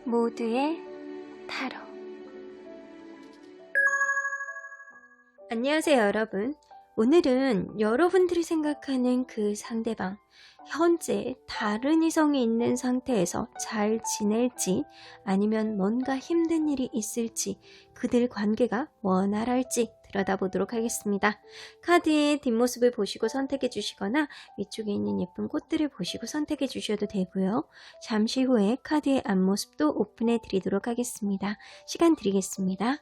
모두의 타로. 안녕하세요 여러분. 오늘은 여러분들이 생각하는 그 상대방, 현재 다른 이성이 있는 상태에서 잘 지낼지, 아니면 뭔가 힘든 일이 있을지, 그들 관계가 원활할지 들여다보도록 하겠습니다. 카드의 뒷모습을 보시고 선택해 주시거나 위쪽에 있는 예쁜 꽃들을 보시고 선택해 주셔도 되고요. 잠시 후에 카드의 앞모습도 오픈해 드리도록 하겠습니다. 시간 드리겠습니다.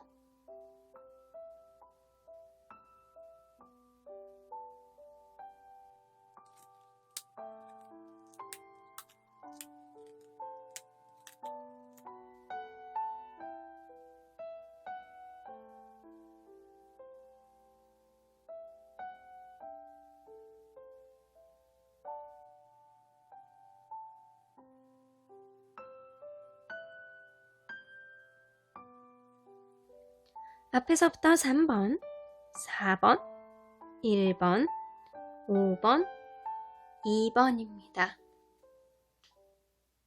앞에서부터 3번, 4번, 1번, 5번, 2번입니다.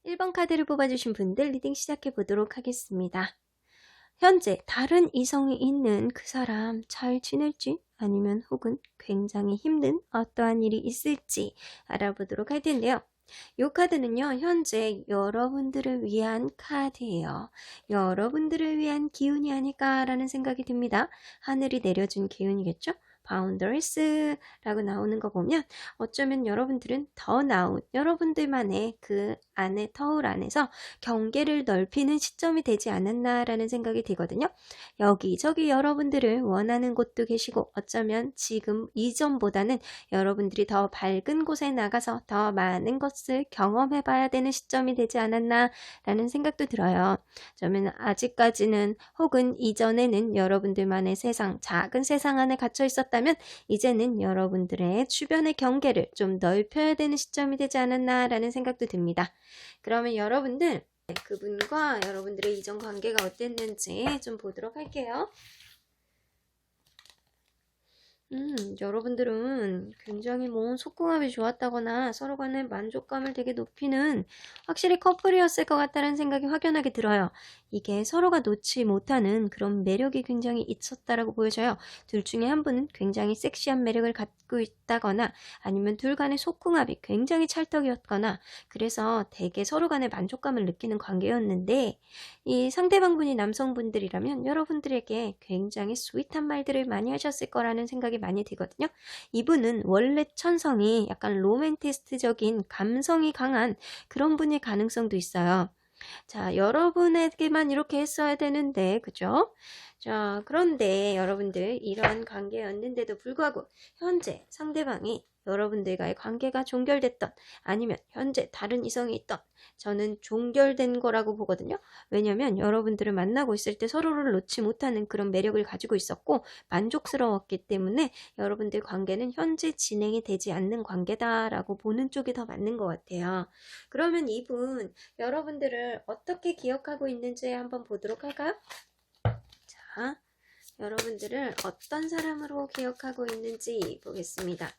1번 카드를 뽑아주신 분들 리딩 시작해 보도록 하겠습니다. 현재 다른 이성이 있는 그 사람 잘 지낼지, 아니면 혹은 굉장히 힘든 어떠한 일이 있을지 알아보도록 할 텐데요. 이 카드는요, 현재 여러분들을 위한 카드예요. 여러분들을 위한 기운이 아닐까라는 생각이 듭니다. 하늘이 내려준 기운이겠죠? 바운더리스라고 나오는 거 보면 어쩌면 여러분들은 더 나은 여러분들만의 그 안에 터울 안에서 경계를 넓히는 시점이 되지 않았나라는 생각이 들거든요. 여기저기 여러분들을 원하는 곳도 계시고, 어쩌면 지금 이전보다는 여러분들이 더 밝은 곳에 나가서 더 많은 것을 경험해 봐야 되는 시점이 되지 않았나라는 생각도 들어요. 저는 아직까지는 혹은 이전에는 여러분들만의 세상, 작은 세상 안에 갇혀 있었다면 이제는 여러분들의 주변의 경계를 좀 넓혀야 되는 시점이 되지 않았나라는 생각도 듭니다. 그러면 여러분들, 그분과 여러분들의 이전 관계가 어땠는지 좀 보도록 할게요. 여러분들은 굉장히 속궁합이 좋았다거나 서로 간의 만족감을 되게 높이는 확실히 커플이었을 것 같다는 생각이 확연하게 들어요. 이게 서로가 놓지 못하는 그런 매력이 굉장히 있었다라고 보여져요. 둘 중에 한 분은 굉장히 섹시한 매력을 갖고 있다거나, 아니면 둘 간의 속궁합이 굉장히 찰떡이었거나, 그래서 되게 서로 간의 만족감을 느끼는 관계였는데, 이 상대방분이 남성분들이라면 여러분들에게 굉장히 스윗한 말들을 많이 하셨을 거라는 생각이 많이 들거든요. 이분은 원래 천성이 약간 로맨티스트적인 감성이 강한 그런 분일 가능성도 있어요. 자, 여러분에게만 이렇게 했어야 되는데, 그죠? 자, 그런데 여러분들 이런 관계였는데도 불구하고 현재 상대방이 여러분들과의 관계가 종결됐던, 아니면 현재 다른 이성이 있던, 저는 종결된 거라고 보거든요. 왜냐면 여러분들을 만나고 있을 때 서로를 놓지 못하는 그런 매력을 가지고 있었고 만족스러웠기 때문에 여러분들 관계는 현재 진행이 되지 않는 관계다라고 보는 쪽이 더 맞는 것 같아요. 그러면 이분 여러분들을 어떻게 기억하고 있는지 한번 보도록 할까요? 자, 여러분들을 어떤 사람으로 기억하고 있는지 보겠습니다.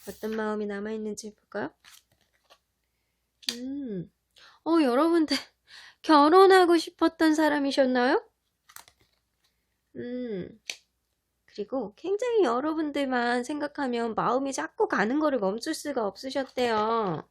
어떤 마음이 남아있는지 볼까요? 여러분들 결혼하고 싶었던 사람이셨나요? 그리고 굉장히 여러분들만 생각하면 마음이 자꾸 가는 거를 멈출 수가 없으셨대요.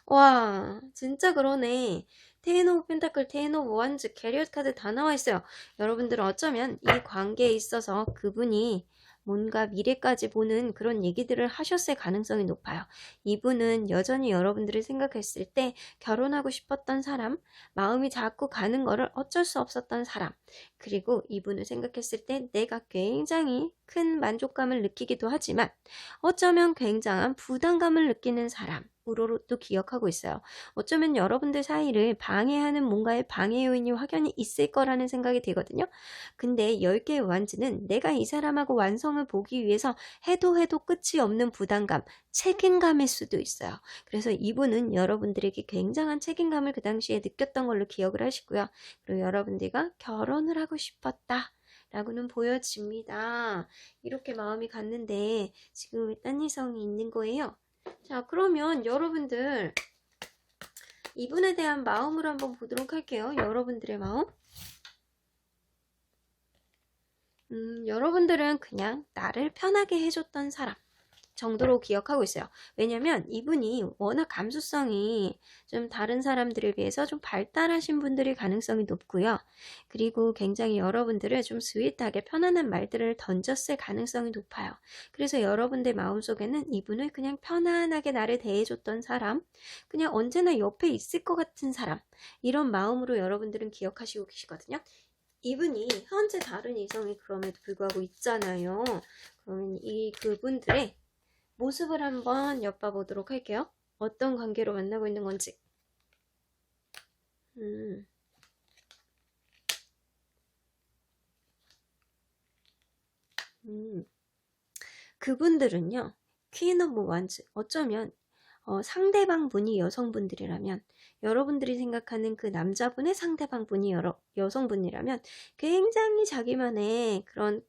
와, 진짜 그러네. 테인 오브 펜타클, 테인 오브 원즈, 캐리엇 카드 다 나와 있어요. 여러분들은 어쩌면 이 관계에 있어서 그분이 뭔가 미래까지 보는 그런 얘기들을 하셨을 가능성이 높아요. 이분은 여전히 여러분들을 생각했을 때 결혼하고 싶었던 사람, 마음이 자꾸 가는 거를 어쩔 수 없었던 사람, 그리고 이분을 생각했을 때 내가 굉장히 큰 만족감을 느끼기도 하지만 어쩌면 굉장한 부담감을 느끼는 사람으로도 기억하고 있어요. 어쩌면 여러분들 사이를 방해하는 뭔가의 방해 요인이 확연히 있을 거라는 생각이 들거든요. 근데 10개의 완즈는 내가 이 사람하고 완성을 보기 위해서 해도 끝이 없는 부담감, 책임감일 수도 있어요. 그래서 이분은 여러분들에게 굉장한 책임감을 그 당시에 느꼈던 걸로 기억을 하시고요. 그리고 여러분들과 결혼을 하고 싶었다 라고는 보여집니다. 이렇게 마음이 갔는데 지금 딴 이성이 있는 거예요. 자, 그러면 여러분들 이분에 대한 마음으로 한번 보도록 할게요. 여러분들의 마음. 여러분들은 그냥 나를 편하게 해줬던 사람 정도로 기억하고 있어요. 왜냐면 이분이 워낙 감수성이 좀 다른 사람들에 비해서 좀 발달하신 분들일 가능성이 높고요. 그리고 굉장히 여러분들을 좀 스윗하게 편안한 말들을 던졌을 가능성이 높아요. 그래서 여러분들 마음속에는 이분을 그냥 편안하게 나를 대해줬던 사람, 그냥 언제나 옆에 있을 것 같은 사람, 이런 마음으로 여러분들은 기억하시고 계시거든요. 이분이 현재 다른 이성이 그럼에도 불구하고 있잖아요. 그러면 이 그분들의 모습을 한번 엿봐보도록 할게요. 어떤 관계로 만나고 있는 건지. 그분들은요. 퀸 오브 완즈. 어쩌면 상대방 분이 여성분들이라면 여러분들이 생각하는 그 남자분의 상대방 분이 여성분이라면 굉장히 자기만의 그런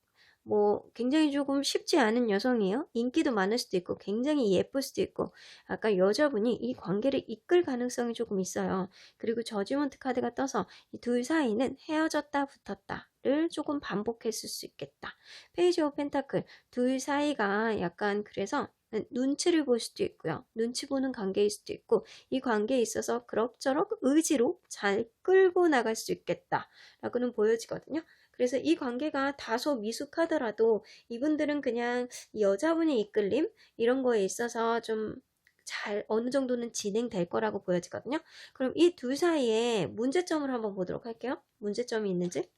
굉장히 조금 쉽지 않은 여성이에요. 인기도 많을 수도 있고 굉장히 예쁠 수도 있고 아까 여자분이 이 관계를 이끌 가능성이 조금 있어요. 그리고 저지먼트 카드가 떠서 이 둘 사이는 헤어졌다 붙었다를 조금 반복했을 수 있겠다. 페이지 오브 펜타클 둘 사이가 약간 그래서 눈치를 볼 수도 있고요. 눈치 보는 관계일 수도 있고 이 관계에 있어서 그럭저럭 의지로 잘 끌고 나갈 수 있겠다 라고는 보여지거든요. 그래서 이 관계가 다소 미숙하더라도 이분들은 그냥 여자분의 이끌림 이런 거에 있어서 좀 잘 어느 정도는 진행될 거라고 보여지거든요. 그럼 이 둘 사이에 문제점을 한번 보도록 할게요. 문제점이 있는지.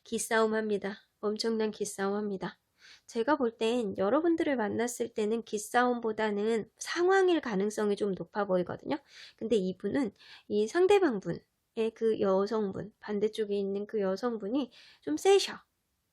기싸움 합니다. 엄청난 기싸움 합니다. 제가 볼 땐 여러분들을 만났을 때는 기싸움보다는 상황일 가능성이 좀 높아 보이거든요. 근데 이분은 이 상대방 분의 그 여성분, 반대쪽에 있는 그 여성분이 좀 세셔.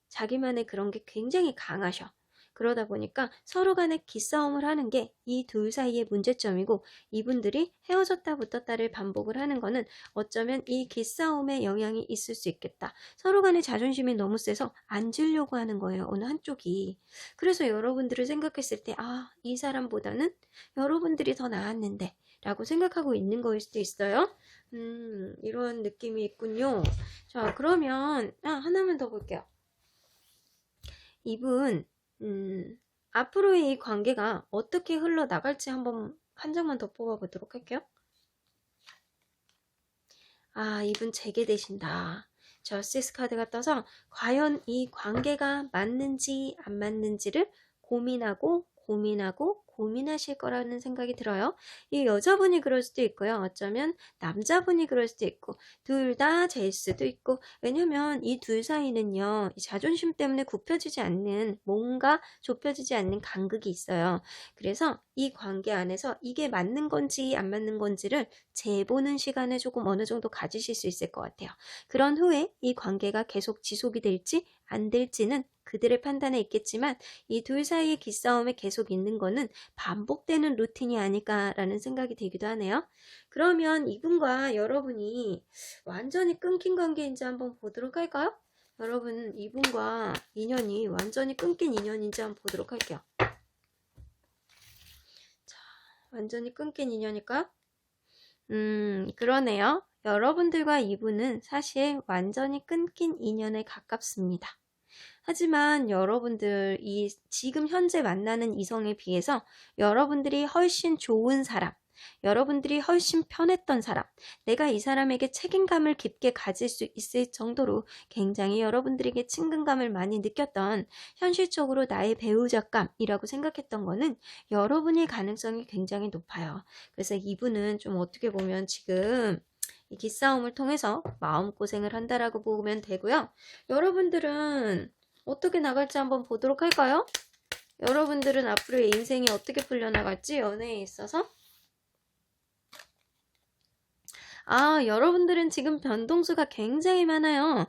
자기만의 그런 게 굉장히 강하셔. 그러다 보니까 서로 간에 기싸움을 하는 게 이 둘 사이의 문제점이고 이분들이 헤어졌다 붙었다를 반복을 하는 거는 어쩌면 이 기싸움에 영향이 있을 수 있겠다. 서로 간의 자존심이 너무 세서 앉으려고 하는 거예요. 어느 한쪽이. 그래서 여러분들을 생각했을 때 이 사람보다는 여러분들이 더 나았는데 라고 생각하고 있는 거일 수도 있어요. 이런 느낌이 있군요. 자, 그러면 하나만 더 볼게요. 이분 앞으로의 이 관계가 어떻게 흘러나갈지 한번 한 장만 더 뽑아보도록 할게요. 이분 재개되신다. 저스티스 카드가 떠서 과연 이 관계가 맞는지 안 맞는지를 고민하실 거라는 생각이 들어요. 이 여자분이 그럴 수도 있고요. 어쩌면 남자분이 그럴 수도 있고 둘 다 될 수도 있고 왜냐면 이 둘 사이는요. 자존심 때문에 굽혀지지 않는 뭔가 좁혀지지 않는 간극이 있어요. 그래서 이 관계 안에서 이게 맞는 건지 안 맞는 건지를 재보는 시간을 조금 어느 정도 가지실 수 있을 것 같아요. 그런 후에 이 관계가 계속 지속이 될지 안 될지는 그들의 판단에 있겠지만 이 둘 사이의 기싸움에 계속 있는 거는 반복되는 루틴이 아닐까라는 생각이 들기도 하네요. 그러면 이분과 여러분이 완전히 끊긴 관계인지 한번 보도록 할까요? 여러분 이분과 인연이 완전히 끊긴 인연인지 한번 보도록 할게요. 자, 완전히 끊긴 인연일까요? 그러네요. 여러분들과 이분은 사실 완전히 끊긴 인연에 가깝습니다. 하지만 여러분들 지금 현재 만나는 이성에 비해서 여러분들이 훨씬 좋은 사람, 여러분들이 훨씬 편했던 사람, 내가 이 사람에게 책임감을 깊게 가질 수 있을 정도로 굉장히 여러분들에게 친근감을 많이 느꼈던 현실적으로 나의 배우자감이라고 생각했던 거는 여러분일 가능성이 굉장히 높아요. 그래서 이분은 좀 어떻게 보면 지금 이 기싸움을 통해서 마음고생을 한다라고 보면 되고요. 여러분들은 어떻게 나갈지 한번 보도록 할까요? 여러분들은 앞으로의 인생이 어떻게 풀려나갈지 연애에 있어서 여러분들은 지금 변동수가 굉장히 많아요.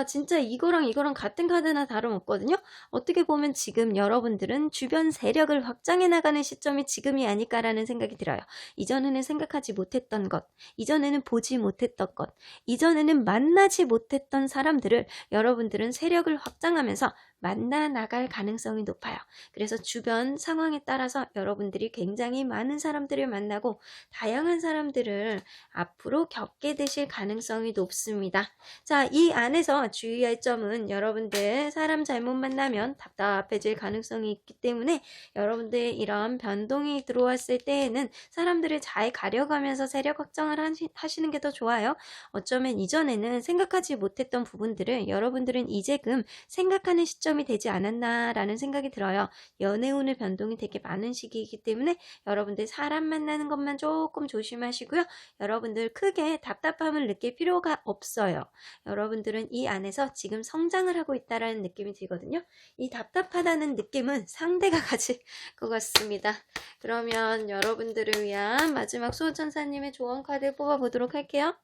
진짜 이거랑 같은 카드나 다름없거든요. 어떻게 보면 지금 여러분들은 주변 세력을 확장해 나가는 시점이 지금이 아닐까라는 생각이 들어요. 이전에는 생각하지 못했던 것, 이전에는 보지 못했던 것, 이전에는 만나지 못했던 사람들을 여러분들은 세력을 확장하면서 만나 나갈 가능성이 높아요. 그래서 주변 상황에 따라서 여러분들이 굉장히 많은 사람들을 만나고 다양한 사람들을 앞으로 겪게 되실 가능성이 높습니다. 자, 이 안에서 주의할 점은 여러분들 사람 잘못 만나면 답답해질 가능성이 있기 때문에 여러분들 이런 변동이 들어왔을 때에는 사람들을 잘 가려가면서 세력 확정을 하시는 게 더 좋아요. 어쩌면 이전에는 생각하지 못했던 부분들을 여러분들은 이제금 생각하는 시점이 되지 않았나라는 생각이 들어요. 연애운의 변동이 되게 많은 시기이기 때문에 여러분들 사람 만나는 것만 조금 조심하시고요. 여러분들 크게 답답함을 느낄 필요가 없어요. 여러분들은 이 안에서 지금 성장을 하고 있다는 느낌이 들거든요. 이 답답하다는 느낌은 상대가 가질 것 같습니다. 그러면 여러분들을 위한 마지막 수호천사님의 조언 카드 뽑아보도록 할게요.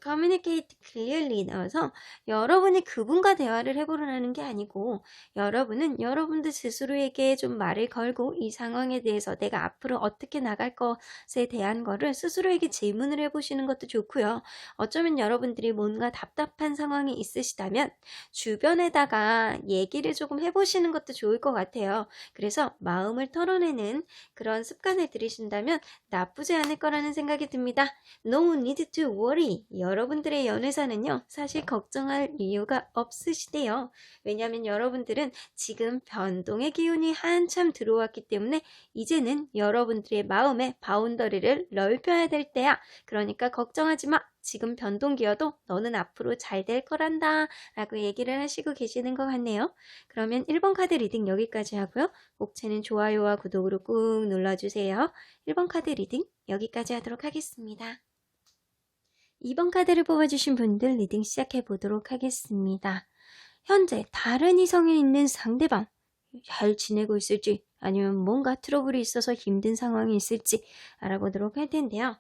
communicate clearly 나와서 여러분이 그분과 대화를 해보려는 게 아니고 여러분은 여러분들 스스로에게 좀 말을 걸고 이 상황에 대해서 내가 앞으로 어떻게 나갈 것에 대한 거를 스스로에게 질문을 해보시는 것도 좋고요. 어쩌면 여러분들이 뭔가 답답한 상황이 있으시다면 주변에다가 얘기를 조금 해보시는 것도 좋을 것 같아요. 그래서 마음을 털어내는 그런 습관을 들이신다면 나쁘지 않을 거라는 생각이 듭니다. No need to worry. 여러분들의 연애사는요, 사실 걱정할 이유가 없으시대요. 왜냐하면 여러분들은 지금 변동의 기운이 한참 들어왔기 때문에 이제는 여러분들의 마음의 바운더리를 넓혀야 될 때야. 그러니까 걱정하지 마. 지금 변동기여도 너는 앞으로 잘 될 거란다 라고 얘기를 하시고 계시는 것 같네요. 그러면 1번 카드 리딩 여기까지 하고요. 목채는 좋아요와 구독으로 꾹 눌러주세요. 1번 카드 리딩 여기까지 하도록 하겠습니다. 2번 카드를 뽑아주신 분들 리딩 시작해 보도록 하겠습니다. 현재 다른 이성이 있는 상대방 잘 지내고 있을지 아니면 뭔가 트러블이 있어서 힘든 상황이 있을지 알아보도록 할 텐데요.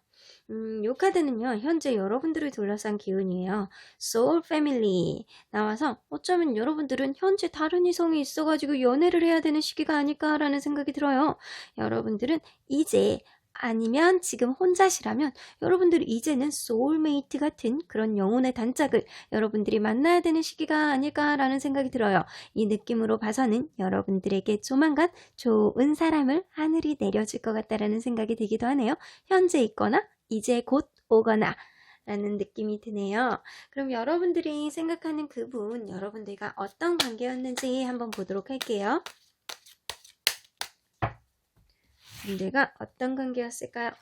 이 카드는요, 현재 여러분들을 둘러싼 기운이에요. Soul Family 나와서 어쩌면 여러분들은 현재 다른 이성이 있어가지고 연애를 해야 되는 시기가 아닐까라는 생각이 들어요. 여러분들은 이제 아니면 지금 혼자시라면 여러분들이 이제는 소울메이트 같은 그런 영혼의 단짝을 여러분들이 만나야 되는 시기가 아닐까라는 생각이 들어요. 이 느낌으로 봐서는 여러분들에게 조만간 좋은 사람을 하늘이 내려줄 것 같다라는 생각이 들기도 하네요. 현재 있거나 이제 곧 오거나 라는 느낌이 드네요. 그럼 여러분들이 생각하는 그분, 여러분들과 어떤 관계였는지 한번 보도록 할게요. 분들과 어떤 관계였을까요?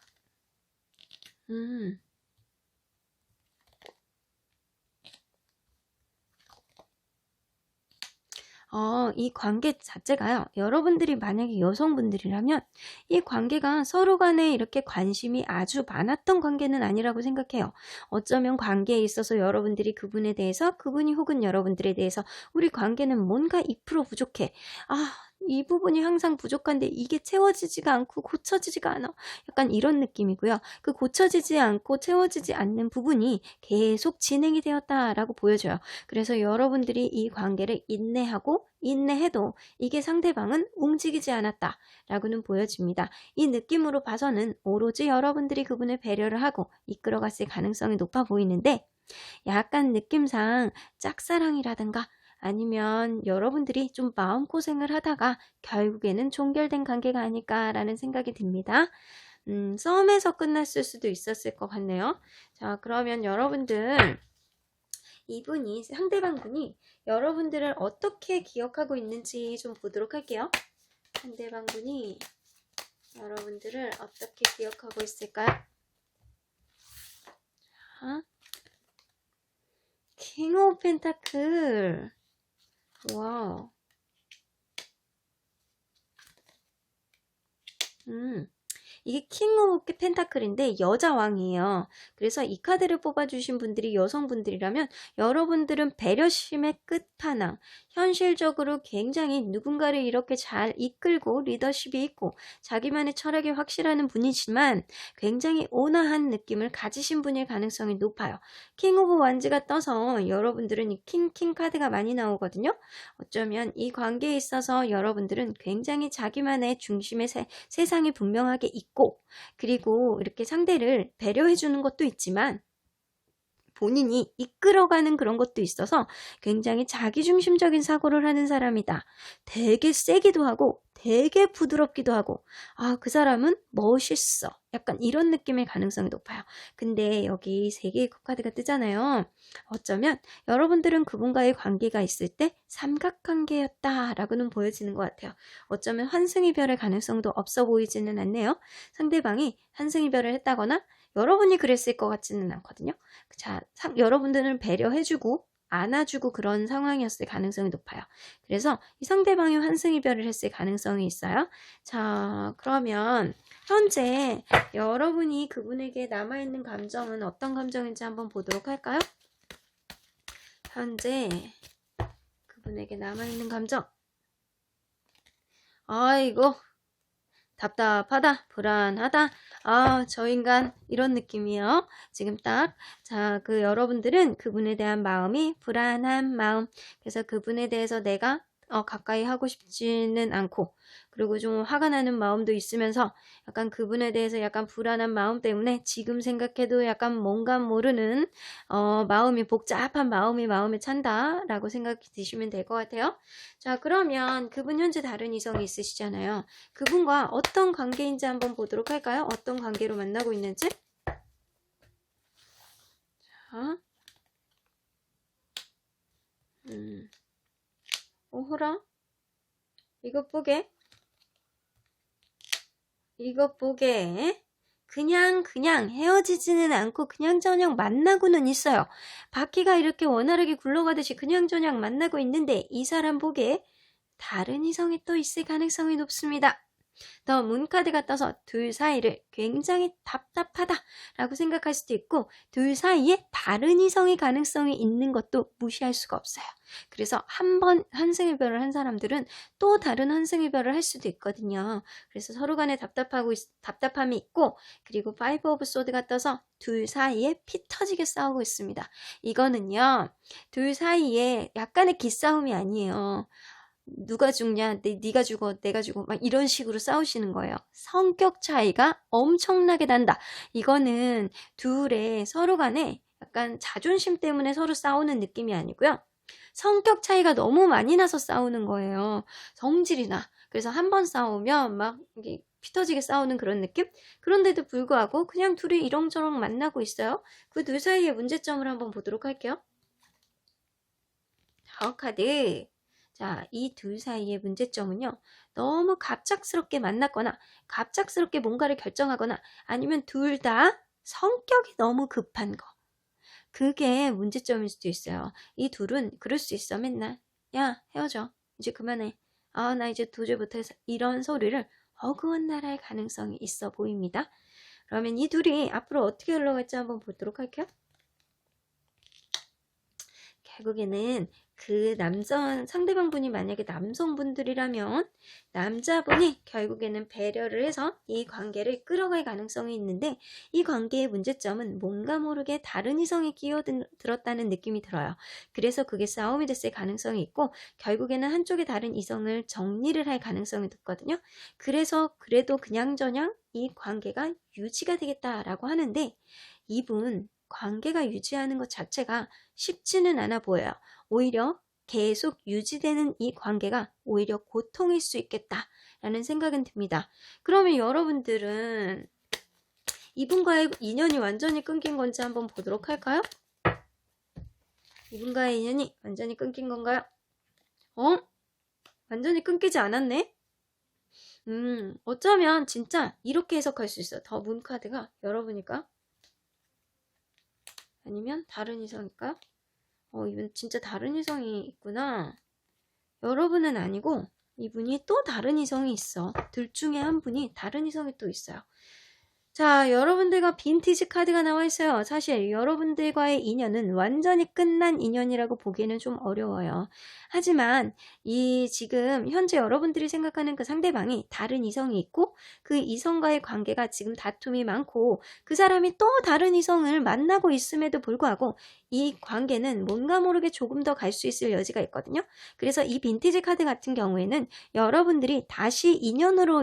이 관계 자체가요. 여러분들이 만약에 여성분들이라면 이 관계가 서로 간에 이렇게 관심이 아주 많았던 관계는 아니라고 생각해요. 어쩌면 관계에 있어서 여러분들이 그분에 대해서 그분이 혹은 여러분들에 대해서 우리 관계는 뭔가 2% 부족해. 이 부분이 항상 부족한데 이게 채워지지가 않고 고쳐지지가 않아. 약간 이런 느낌이고요. 그 고쳐지지 않고 채워지지 않는 부분이 계속 진행이 되었다라고 보여져요. 그래서 여러분들이 이 관계를 인내하고 인내해도 이게 상대방은 움직이지 않았다라고는 보여집니다. 이 느낌으로 봐서는 오로지 여러분들이 그분을 배려를 하고 이끌어갔을 가능성이 높아 보이는데 약간 느낌상 짝사랑이라든가 아니면 여러분들이 좀 마음고생을 하다가 결국에는 종결된 관계가 아닐까라는 생각이 듭니다. 썸에서 끝났을 수도 있었을 것 같네요. 자, 그러면 여러분들 이분이 상대방분이 여러분들을 어떻게 기억하고 있는지 좀 보도록 할게요. 상대방분이 여러분들을 어떻게 기억하고 있을까요? 자, 킹 오브 펜타클. 와우. 이게 킹 오브 펜타클인데 여자 왕이에요. 그래서 이 카드를 뽑아주신 분들이 여성분들이라면 여러분들은 배려심의 끝판왕, 현실적으로 굉장히 누군가를 이렇게 잘 이끌고 리더십이 있고 자기만의 철학이 확실한 분이지만 굉장히 온화한 느낌을 가지신 분일 가능성이 높아요. 킹 오브 완즈가 떠서 여러분들은 이 킹 카드가 많이 나오거든요. 어쩌면 이 관계에 있어서 여러분들은 굉장히 자기만의 중심의 세상이 분명하게 있고 그리고 이렇게 상대를 배려해 주는 것도 있지만 본인이 이끌어가는 그런 것도 있어서 굉장히 자기중심적인 사고를 하는 사람이다. 되게 세기도 하고 되게 부드럽기도 하고 그 사람은 멋있어. 약간 이런 느낌의 가능성이 높아요. 근데 여기 3개의 카드가 뜨잖아요. 어쩌면 여러분들은 그분과의 관계가 있을 때 삼각관계였다라고는 보여지는 것 같아요. 어쩌면 환승이별의 가능성도 없어 보이지는 않네요. 상대방이 환승이별을 했다거나 여러분이 그랬을 것 같지는 않거든요. 자, 여러분들은 배려해주고 안아주고 그런 상황이었을 가능성이 높아요. 그래서 이 상대방이 환승이별을 했을 가능성이 있어요. 자, 그러면 현재 여러분이 그분에게 남아있는 감정은 어떤 감정인지 한번 보도록 할까요? 현재 그분에게 남아있는 감정. 아이고, 답답하다, 불안하다, 저 인간, 이런 느낌이에요. 지금 딱, 자, 여러분들은 그분에 대한 마음이 불안한 마음. 그래서 그분에 대해서 내가 가까이 하고 싶지는 않고, 그리고 좀 화가 나는 마음도 있으면서 약간 그분에 대해서 약간 불안한 마음 때문에 지금 생각해도 약간 뭔가 모르는 마음이 복잡한 마음이 마음에 찬다라고 생각이 드시면 될 것 같아요. 자, 그러면 그분 현재 다른 이성이 있으시잖아요. 그분과 어떤 관계인지 한번 보도록 할까요? 어떤 관계로 만나고 있는지. 자, 오호라, 이것 보게. 그냥 헤어지지는 않고 그냥저냥 만나고는 있어요. 바퀴가 이렇게 원활하게 굴러가듯이 그냥저냥 만나고 있는데 이 사람 보게 다른 이성이 또 있을 가능성이 높습니다. 더 문카드가 떠서 둘 사이를 굉장히 답답하다라고 생각할 수도 있고 둘 사이에 다른 이성의 가능성이 있는 것도 무시할 수가 없어요. 그래서 한 번 환승이별을 한 사람들은 또 다른 환승이별을 할 수도 있거든요. 그래서 서로 간에 답답함이 있고 그리고 파이브 오브 소드가 떠서 둘 사이에 피 터지게 싸우고 있습니다. 이거는요. 둘 사이에 약간의 기싸움이 아니에요. 누가 죽냐, 네가 죽어, 내가 죽어, 막 이런 식으로 싸우시는 거예요. 성격 차이가 엄청나게 난다. 이거는 둘의 서로 간에 약간 자존심 때문에 서로 싸우는 느낌이 아니고요. 성격 차이가 너무 많이 나서 싸우는 거예요. 성질이 나. 그래서 한 번 싸우면 막 이게 피 터지게 싸우는 그런 느낌? 그런데도 불구하고 그냥 둘이 이렁저렁 만나고 있어요. 그 둘 사이의 문제점을 한번 보도록 할게요. 다음 카드. 자, 이 둘 사이의 문제점은요. 너무 갑작스럽게 만났거나 갑작스럽게 뭔가를 결정하거나 아니면 둘 다 성격이 너무 급한 거. 그게 문제점일 수도 있어요. 이 둘은 그럴 수 있어. 맨날 야 헤어져. 이제 그만해. 나 이제 도저히 못해서 이런 소리를 어긋날 할 가능성이 있어 보입니다. 그러면 이 둘이 앞으로 어떻게 흘러갈지 한번 보도록 할게요. 결국에는 그 상대방분이 만약에 남성분들이라면 남자분이 결국에는 배려를 해서 이 관계를 끌어갈 가능성이 있는데 이 관계의 문제점은 뭔가 모르게 다른 이성이 끼어들었다는 느낌이 들어요. 그래서 그게 싸움이 됐을 가능성이 있고 결국에는 한쪽의 다른 이성을 정리를 할 가능성이 높거든요. 그래서 그래도 그냥저냥 이 관계가 유지가 되겠다라고 하는데 이분 관계가 유지하는 것 자체가 쉽지는 않아 보여요. 오히려 계속 유지되는 이 관계가 오히려 고통일 수 있겠다라는 생각은 듭니다. 그러면 여러분들은 이분과의 인연이 완전히 끊긴 건지 한번 보도록 할까요? 이분과의 인연이 완전히 끊긴 건가요? 완전히 끊기지 않았네? 어쩌면 진짜 이렇게 해석할 수 있어요. 더 문카드가 열어보니까 아니면 다른 이성일까요? 이분 진짜 다른 이성이 있구나. 여러분은 아니고 이분이 또 다른 이성이 있어. 둘 중에 한 분이 다른 이성이 또 있어요. 자, 여러분들과 빈티지 카드가 나와 있어요. 사실 여러분들과의 인연은 완전히 끝난 인연이라고 보기에는 좀 어려워요. 하지만 지금 현재 여러분들이 생각하는 그 상대방이 다른 이성이 있고 그 이성과의 관계가 지금 다툼이 많고 그 사람이 또 다른 이성을 만나고 있음에도 불구하고 이 관계는 뭔가 모르게 조금 더 갈 수 있을 여지가 있거든요. 그래서 이 빈티지 카드 같은 경우에는 여러분들이 다시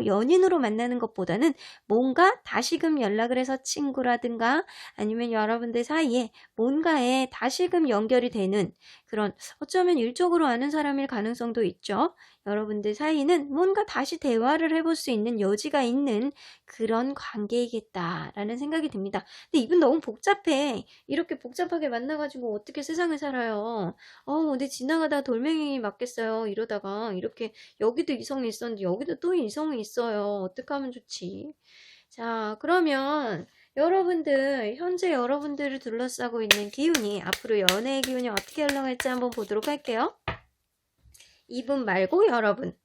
연인으로 만나는 것보다는 뭔가 다시금 다시금 연락을 해서 친구라든가 아니면 여러분들 사이에 뭔가에 다시금 연결이 되는 그런 어쩌면 일적으로 아는 사람일 가능성도 있죠. 여러분들 사이는 뭔가 다시 대화를 해볼 수 있는 여지가 있는 그런 관계이겠다라는 생각이 듭니다. 근데 이분 너무 복잡해. 이렇게 복잡하게 만나가지고 어떻게 세상을 살아요. 어디 지나가다 돌멩이 맞겠어요. 이러다가 이렇게 여기도 이성이 있었는데 여기도 또 이성이 있어요. 어떻게 하면 좋지? 자, 그러면 여러분들, 현재 여러분들을 둘러싸고 있는 기운이 앞으로 연애의 기운이 어떻게 흘러갈지 한번 보도록 할게요. 이분 말고 여러분.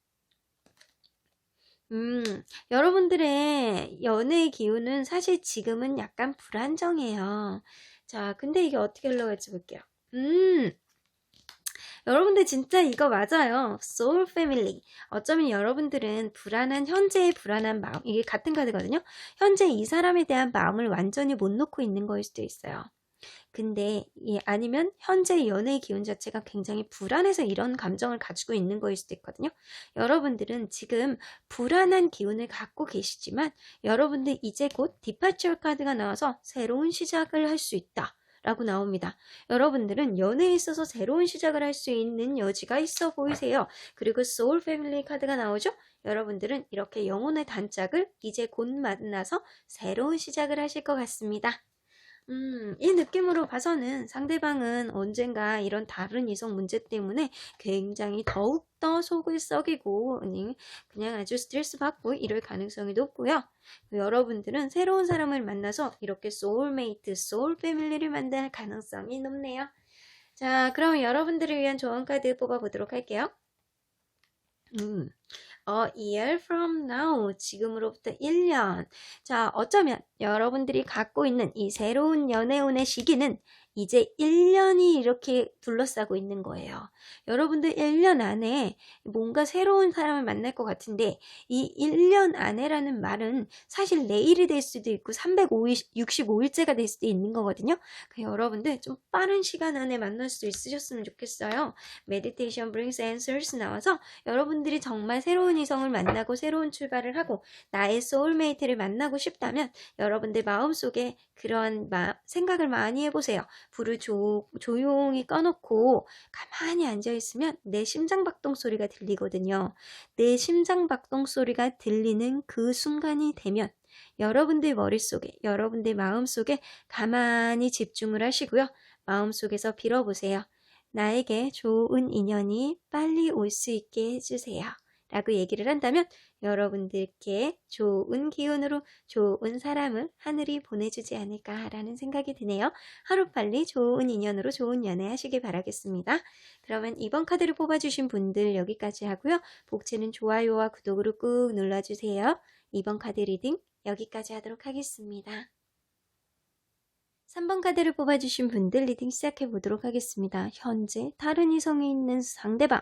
여러분들의 연애의 기운은 사실 지금은 약간 불안정해요. 자, 근데 이게 어떻게 흘러갈지 볼게요. 여러분들 진짜 이거 맞아요. 소울 패밀리. 어쩌면 여러분들은 현재의 불안한 마음, 이게 같은 카드거든요. 현재 이 사람에 대한 마음을 완전히 못 놓고 있는 거일 수도 있어요. 근데 아니면 현재 연애의 기운 자체가 굉장히 불안해서 이런 감정을 가지고 있는 거일 수도 있거든요. 여러분들은 지금 불안한 기운을 갖고 계시지만 여러분들 이제 곧 디파처 카드가 나와서 새로운 시작을 할 수 있다 라고 나옵니다. 여러분들은 연애에 있어서 새로운 시작을 할 수 있는 여지가 있어 보이세요. 그리고 소울 패밀리 카드가 나오죠. 여러분들은 이렇게 영혼의 단짝을 이제 곧 만나서 새로운 시작을 하실 것 같습니다. 이 느낌으로 봐서는 상대방은 언젠가 이런 다른 이성 문제 때문에 굉장히 더욱더 속을 썩이고 그냥 아주 스트레스 받고 이럴 가능성이 높고요. 여러분들은 새로운 사람을 만나서 이렇게 소울메이트, 소울 패밀리를 만날 가능성이 높네요. 자, 그럼 여러분들을 위한 조언 카드 뽑아보도록 할게요. A year from now, 지금으로부터 1년. 자, 어쩌면 여러분들이 갖고 있는 이 새로운 연애운의 시기는 이제 1년이 이렇게 둘러싸고 있는 거예요. 여러분들 1년 안에 뭔가 새로운 사람을 만날 것 같은데 이 1년 안에라는 말은 사실 내일이 될 수도 있고 365일째가 될 수도 있는 거거든요. 여러분들 좀 빠른 시간 안에 만날 수 있으셨으면 좋겠어요. Meditation brings answers 나와서 여러분들이 정말 새로운 이성을 만나고 새로운 출발을 하고 나의 소울메이트를 만나고 싶다면 여러분들 마음속에 그런 생각을 많이 해보세요. 불을 조용히 꺼놓고 가만히 앉아있으면 내 심장박동 소리가 들리거든요. 내 심장박동 소리가 들리는 그 순간이 되면 여러분들 머릿속에, 여러분들 마음속에 가만히 집중을 하시고요. 마음속에서 빌어보세요. 나에게 좋은 인연이 빨리 올 수 있게 해주세요. 라고 얘기를 한다면 여러분들께 좋은 기운으로 좋은 사람을 하늘이 보내주지 않을까라는 생각이 드네요. 하루빨리 좋은 인연으로 좋은 연애 하시길 바라겠습니다. 그러면 이번 카드를 뽑아주신 분들 여기까지 하고요. 복채는 좋아요와 구독으로 꾹 눌러주세요. 이번 카드 리딩 여기까지 하도록 하겠습니다. 3번 카드를 뽑아주신 분들 리딩 시작해 보도록 하겠습니다. 현재 다른 이성이 있는 상대방,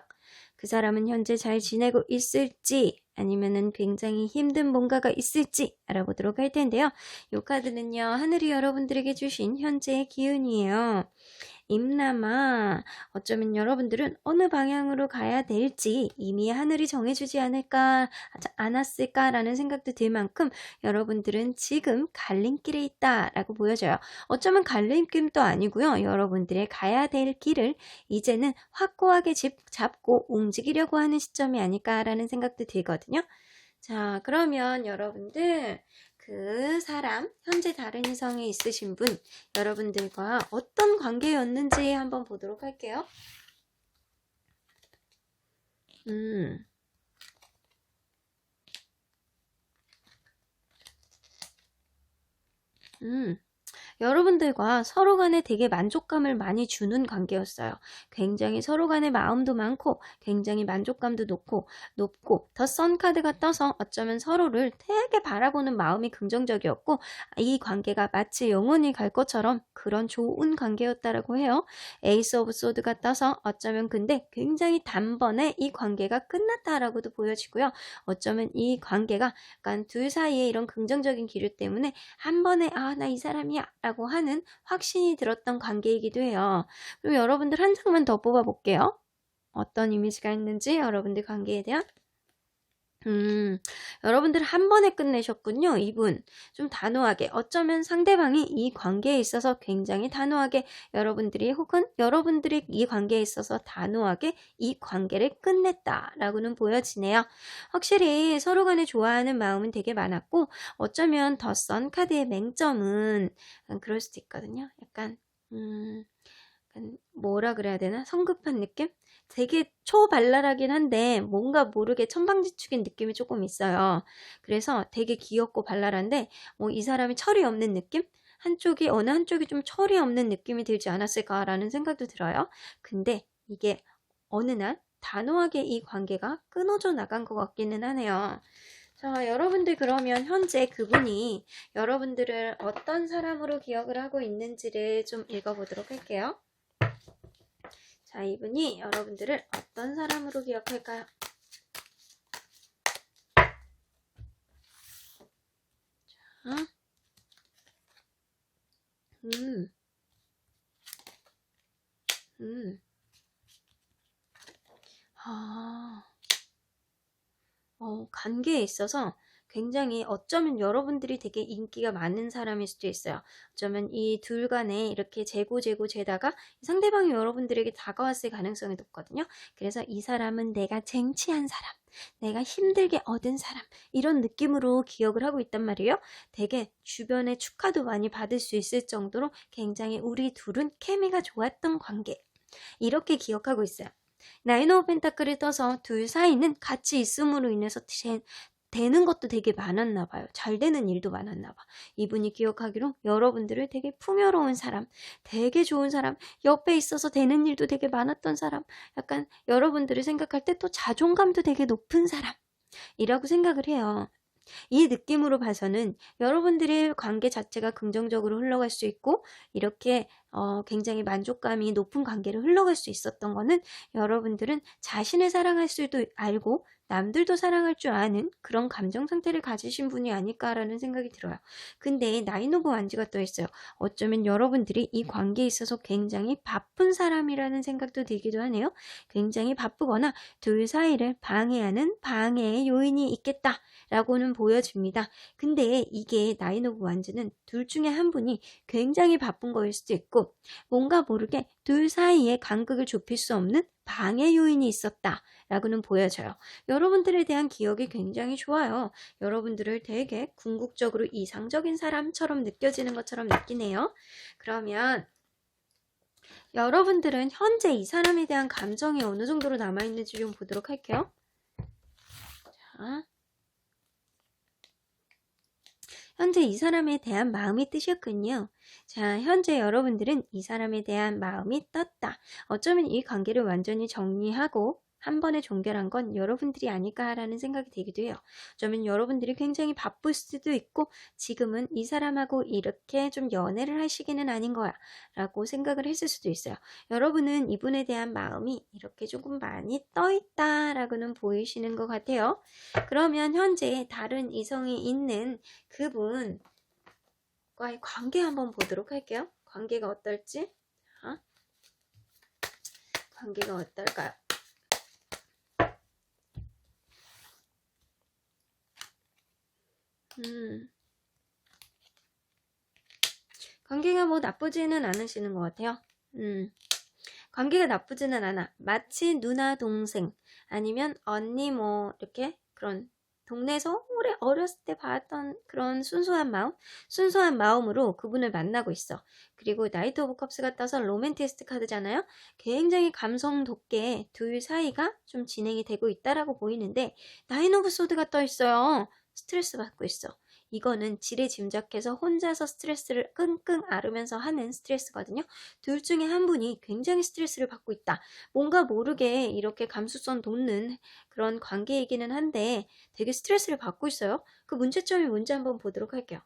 그 사람은 현재 잘 지내고 있을지 아니면은 굉장히 힘든 뭔가가 있을지 알아보도록 할 텐데요. 이 카드는요, 하늘이 여러분들에게 주신 현재의 기운이에요. 임남아, 어쩌면 여러분들은 어느 방향으로 가야 될지 이미 하늘이 정해주지 않았을까라는 생각도 들 만큼 여러분들은 지금 갈림길에 있다라고 보여져요. 어쩌면 갈림길도 아니고요. 여러분들의 가야 될 길을 이제는 확고하게 잡고 움직이려고 하는 시점이 아닐까라는 생각도 들거든요. 자, 그러면 여러분들 그 사람, 현재 다른 이성에 있으신 분, 여러분들과 어떤 관계였는지 한번 보도록 할게요. 여러분들과 서로 간에 되게 만족감을 많이 주는 관계였어요. 굉장히 서로 간에 마음도 많고 굉장히 만족감도 높고 더 선 카드가 떠서 어쩌면 서로를 되게 바라보는 마음이 긍정적이었고 이 관계가 마치 영원히 갈 것처럼 그런 좋은 관계였다라고 해요. 에이스 오브 소드가 떠서 어쩌면 근데 굉장히 단번에 이 관계가 끝났다라고도 보여지고요. 어쩌면 이 관계가 약간 둘 사이에 이런 긍정적인 기류 때문에 한 번에 나 이 사람이야 라고 하는 확신이 들었던 관계이기도 해요. 그럼 여러분들 한 장만 더 뽑아볼게요. 어떤 이미지가 있는지 여러분들 관계에 대한 음, 여러분들 한 번에 끝내셨군요. 이분. 좀 단호하게. 어쩌면 상대방이 이 관계에 있어서 굉장히 단호하게 여러분들이 혹은 여러분들이 이 관계에 있어서 단호하게 이 관계를 끝냈다라고는 보여지네요. 확실히 서로 간에 좋아하는 마음은 되게 많았고 어쩌면 더 선 카드의 맹점은 그럴 수도 있거든요. 약간 뭐라 그래야 되나? 성급한 느낌? 되게 초발랄하긴 한데 뭔가 모르게 천방지축인 느낌이 조금 있어요. 그래서 되게 귀엽고 발랄한데 이 사람이 철이 없는 느낌? 어느 한쪽이 좀 철이 없는 느낌이 들지 않았을까라는 생각도 들어요. 근데 이게 어느 날 단호하게 이 관계가 끊어져 나간 것 같기는 하네요. 자, 여러분들 그러면 현재 그분이 여러분들을 어떤 사람으로 기억을 하고 있는지를 좀 읽어보도록 할게요. 자, 이분이 여러분들을 어떤 사람으로 기억할까요? 자, 아, 관계에 있어서 굉장히 어쩌면 여러분들이 되게 인기가 많은 사람일 수도 있어요. 어쩌면 이 둘 간에 이렇게 재고 재다가 상대방이 여러분들에게 다가왔을 가능성이 높거든요. 그래서 이 사람은 내가 쟁취한 사람, 내가 힘들게 얻은 사람 이런 느낌으로 기억을 하고 있단 말이에요. 되게 주변에 축하도 많이 받을 수 있을 정도로 굉장히 우리 둘은 케미가 좋았던 관계 이렇게 기억하고 있어요. 나인 오브 펜타클을 떠서 둘 사이는 같이 있음으로 인해서 되는 것도 되게 많았나 봐요. 잘 되는 일도 많았나 봐. 이분이 기억하기로 여러분들을 되게 풍요로운 사람, 되게 좋은 사람, 옆에 있어서 되는 일도 되게 많았던 사람, 약간 여러분들을 생각할 때 또 자존감도 되게 높은 사람이라고 생각을 해요. 이 느낌으로 봐서는 여러분들의 관계 자체가 긍정적으로 흘러갈 수 있고 이렇게 굉장히 만족감이 높은 관계로 흘러갈 수 있었던 거는 여러분들은 자신을 사랑할 수도 알고 남들도 사랑할 줄 아는 그런 감정 상태를 가지신 분이 아닐까라는 생각이 들어요. 근데 나인 오브 완즈가 떠 있어요. 어쩌면 여러분들이 이 관계에 있어서 굉장히 바쁜 사람이라는 생각도 들기도 하네요. 굉장히 바쁘거나 둘 사이를 방해하는 방해의 요인이 있겠다라고는 보여집니다. 근데 이게 나인 오브 완즈는 둘 중에 한 분이 굉장히 바쁜 거일 수도 있고 뭔가 모르게 둘 사이에 간극을 좁힐 수 없는 방해 요인이 있었다라고는 보여져요. 여러분들에 대한 기억이 굉장히 좋아요. 여러분들을 되게 궁극적으로 이상적인 사람처럼 느껴지는 것처럼 느끼네요. 그러면 여러분들은 현재 이 사람에 대한 감정이 어느 정도로 남아있는지 좀 보도록 할게요. 자, 현재 이 사람에 대한 마음이 뜨셨군요. 자, 현재 여러분들은 이 사람에 대한 마음이 떴다. 어쩌면 이 관계를 완전히 정리하고 한 번에 종결한 건 여러분들이 아닐까라는 생각이 들기도 해요. 어쩌면 여러분들이 굉장히 바쁠 수도 있고 지금은 이 사람하고 이렇게 좀 연애를 할 시기는 아닌 거야 라고 생각을 했을 수도 있어요. 여러분은 이분에 대한 마음이 이렇게 조금 많이 떠있다 라고는 보이시는 것 같아요. 그러면 현재 다른 이성이 있는 그분과의 관계 한번 보도록 할게요. 관계가 어떨지. 관계가 어떨까요? 관계가 뭐 나쁘지는 않으시는 것 같아요. 관계가 나쁘지는 않아. 마치 누나 동생 아니면 언니 뭐 이렇게 그런 동네에서 오래 어렸을 때 봤던 그런 순수한 마음으로 그분을 만나고 있어. 그리고 나이트 오브 컵스가 떠서 로맨티스트 카드잖아요. 굉장히 감성 돋게 둘 사이가 좀 진행이 되고 있다라고 보이는데 나인 오브 소드가 떠 있어요. 스트레스 받고 있어. 이거는 지레 짐작해서 혼자서 스트레스를 끙끙 앓으면서 하는 스트레스거든요. 둘 중에 한 분이 굉장히 스트레스를 받고 있다. 뭔가 모르게 이렇게 감수성 돋는 그런 관계이기는 한데 되게 스트레스를 받고 있어요. 그 문제점이 뭔지 한번 보도록 할게요.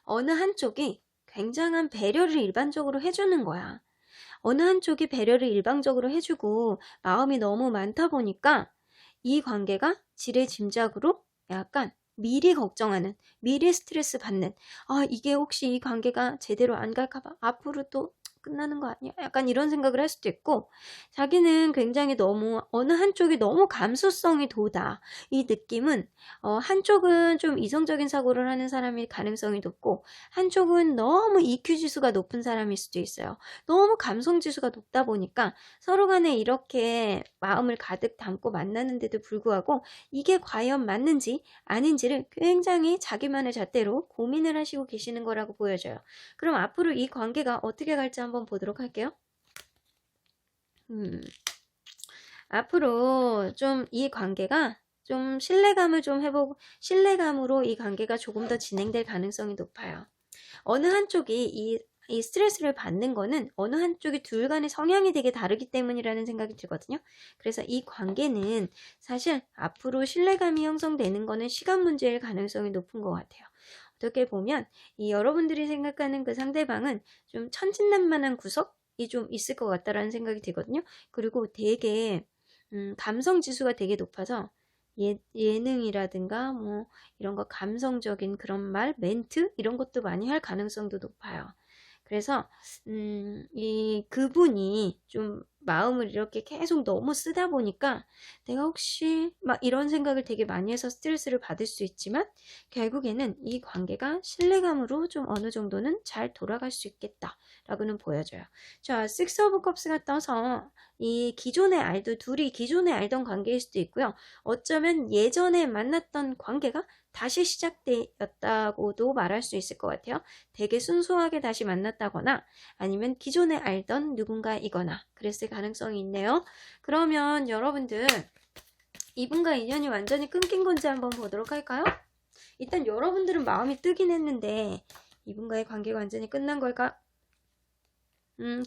어느 한쪽이 굉장한 배려를 일반적으로 해주는 거야. 어느 한쪽이 배려를 일방적으로 해주고 마음이 너무 많다 보니까 이 관계가 지레 짐작으로 약간 미리 걱정하는, 미리 스트레스 받는 이게 혹시 이 관계가 제대로 안 갈까봐 앞으로 또 끝나는 거 아니야? 약간 이런 생각을 할 수도 있고, 자기는 굉장히 너무 어느 한쪽이 너무 감수성이 돋아. 이 느낌은 한쪽은 좀 이성적인 사고를 하는 사람일 가능성이 높고, 한쪽은 너무 EQ 지수가 높은 사람일 수도 있어요. 너무 감성 지수가 높다 보니까 서로 간에 이렇게 마음을 가득 담고 만나는데도 불구하고 이게 과연 맞는지 아닌지를 굉장히 자기만의 잣대로 고민을 하시고 계시는 거라고 보여져요. 그럼 앞으로 이 관계가 어떻게 갈지 한번 보도록 할게요. 앞으로 좀 이 관계가 좀 신뢰감을 좀 해보고, 신뢰감으로 이 관계가 조금 더 진행될 가능성이 높아요. 어느 한쪽이 이 스트레스를 받는 거는 어느 한쪽이 둘 간의 성향이 되게 다르기 때문이라는 생각이 들거든요. 그래서 이 관계는 사실 앞으로 신뢰감이 형성되는 거는 시간 문제일 가능성이 높은 것 같아요. 어떻게 보면 이 여러분들이 생각하는 그 상대방은 좀 천진난만한 구석이 좀 있을 것 같다라는 생각이 들거든요. 그리고 되게 감성 지수가 되게 높아서 예능이라든가 뭐 이런 거 감성적인 그런 말, 멘트 이런 것도 많이 할 가능성도 높아요. 그래서 이 그분이 좀 마음을 이렇게 계속 너무 쓰다 보니까 내가 혹시 막 이런 생각을 되게 많이 해서 스트레스를 받을 수 있지만 결국에는 이 관계가 신뢰감으로 좀 어느 정도는 잘 돌아갈 수 있겠다라고는 보여져요. 자, 식스 오브 컵스가 떠서 이 둘이 기존에 알던 관계일 수도 있고요. 어쩌면 예전에 만났던 관계가 다시 시작되었다고도 말할 수 있을 것 같아요. 되게 순수하게 다시 만났다거나 아니면 기존에 알던 누군가이거나 그랬을 가능성이 있네요. 그러면 여러분들 이분과 인연이 완전히 끊긴 건지 한번 보도록 할까요? 일단 여러분들은 마음이 뜨긴 했는데 이분과의 관계가 완전히 끝난 걸까?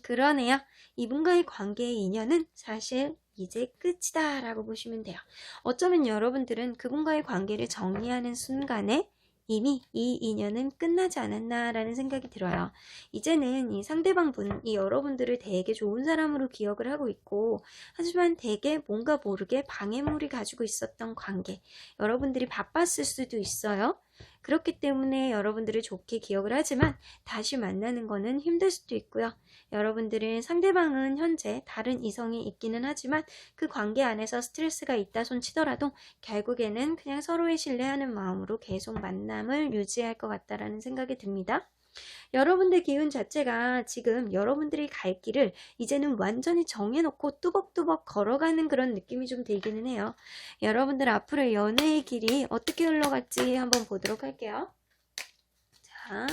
그러네요. 이분과의 관계의 인연은 사실 이제 끝이다 라고 보시면 돼요. 어쩌면 여러분들은 그분과의 관계를 정리하는 순간에 이미 이 인연은 끝나지 않았나 라는 생각이 들어요. 이제는 이 상대방분이 여러분들을 되게 좋은 사람으로 기억을 하고 있고, 하지만 되게 뭔가 모르게 방해물이 가지고 있었던 관계, 여러분들이 바빴을 수도 있어요. 그렇기 때문에 여러분들을 좋게 기억을 하지만 다시 만나는 거는 힘들 수도 있고요. 여러분들은 상대방은 현재 다른 이성이 있기는 하지만 그 관계 안에서 스트레스가 있다 손 치더라도 결국에는 그냥 서로의 신뢰하는 마음으로 계속 만남을 유지할 것 같다라는 생각이 듭니다. 여러분들 기운 자체가 지금 여러분들이 갈 길을 이제는 완전히 정해놓고 뚜벅뚜벅 걸어가는 그런 느낌이 좀 들기는 해요. 여러분들 앞으로 연애의 길이 어떻게 흘러갈지 한번 보도록 할게요. 자,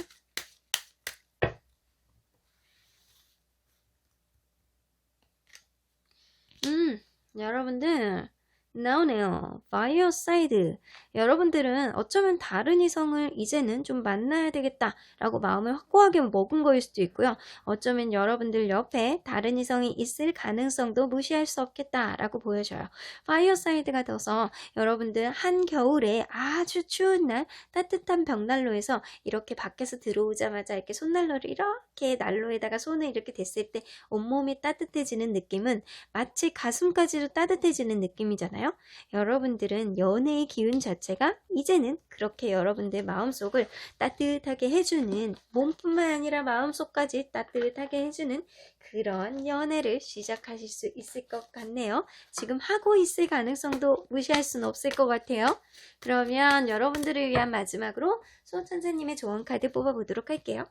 여러분들 나오네요. 바이어 사이드. 여러분들은 어쩌면 다른 이성을 이제는 좀 만나야 되겠다라고 마음을 확고하게 먹은 거일 수도 있고요. 어쩌면 여러분들 옆에 다른 이성이 있을 가능성도 무시할 수 없겠다라고 보여져요. 바이어 사이드가 돼서 여러분들 한겨울에 아주 추운 날 따뜻한 벽난로에서 이렇게 밖에서 들어오자마자 이렇게 손난로를 이렇게 난로에다가 손을 이렇게 댔을 때 온몸이 따뜻해지는 느낌은 마치 가슴까지도 따뜻해지는 느낌이잖아요. 여러분들은 연애의 기운 자체가 이제는 그렇게 여러분들 마음속을 따뜻하게 해주는, 몸뿐만 아니라 마음속까지 따뜻하게 해주는 그런 연애를 시작하실 수 있을 것 같네요. 지금 하고 있을 가능성도 무시할 수는 없을 것 같아요. 그러면 여러분들을 위한 마지막으로 수호천사님의 조언 카드 뽑아보도록 할게요.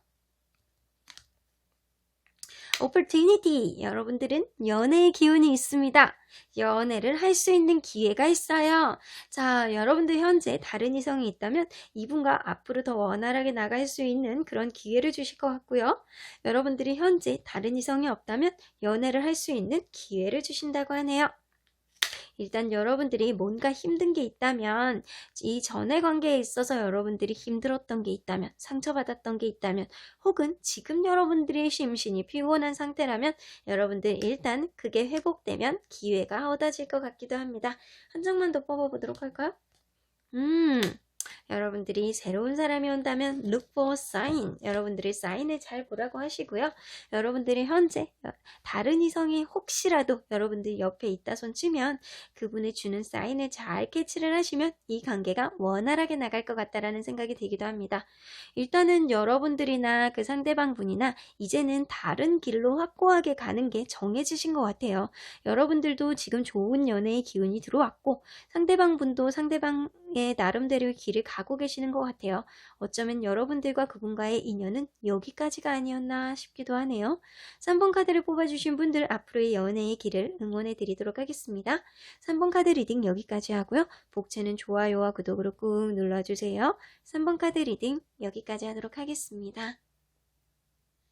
opportunity. 여러분들은 연애의 기운이 있습니다. 연애를 할 수 있는 기회가 있어요. 자, 여러분들 현재 다른 이성이 있다면 이분과 앞으로 더 원활하게 나갈 수 있는 그런 기회를 주실 것 같고요. 여러분들이 현재 다른 이성이 없다면 연애를 할 수 있는 기회를 주신다고 하네요. 일단 여러분들이 뭔가 힘든 게 있다면, 이 전의 관계에 있어서 여러분들이 힘들었던 게 있다면, 상처받았던 게 있다면, 혹은 지금 여러분들이 심신이 피곤한 상태라면 여러분들 일단 그게 회복되면 기회가 얻어질 것 같기도 합니다. 한 장만 더 뽑아보도록 할까요? 여러분들이 새로운 사람이 온다면 look for sign. 여러분들이 사인을 잘 보라고 하시고요. 여러분들이 현재 다른 이성이 혹시라도 여러분들 옆에 있다 손 치면 그분이 주는 사인을 잘 캐치를 하시면 이 관계가 원활하게 나갈 것 같다라는 생각이 들기도 합니다. 일단은 여러분들이나 그 상대방 분이나 이제는 다른 길로 확고하게 가는 게 정해지신 것 같아요. 여러분들도 지금 좋은 연애의 기운이 들어왔고 상대방 분도 상대방의 나름대로의 길을 가고 계시는 것 같아요. 어쩌면 여러분들과 그분과의 인연은 여기까지가 아니었나 싶기도 하네요. 3번 카드를 뽑아주신 분들 앞으로의 연애의 길을 응원해 드리도록 하겠습니다. 3번 카드 리딩 여기까지 하고요. 복채는 좋아요와 구독으로 꾹 눌러주세요. 3번 카드 리딩 여기까지 하도록 하겠습니다.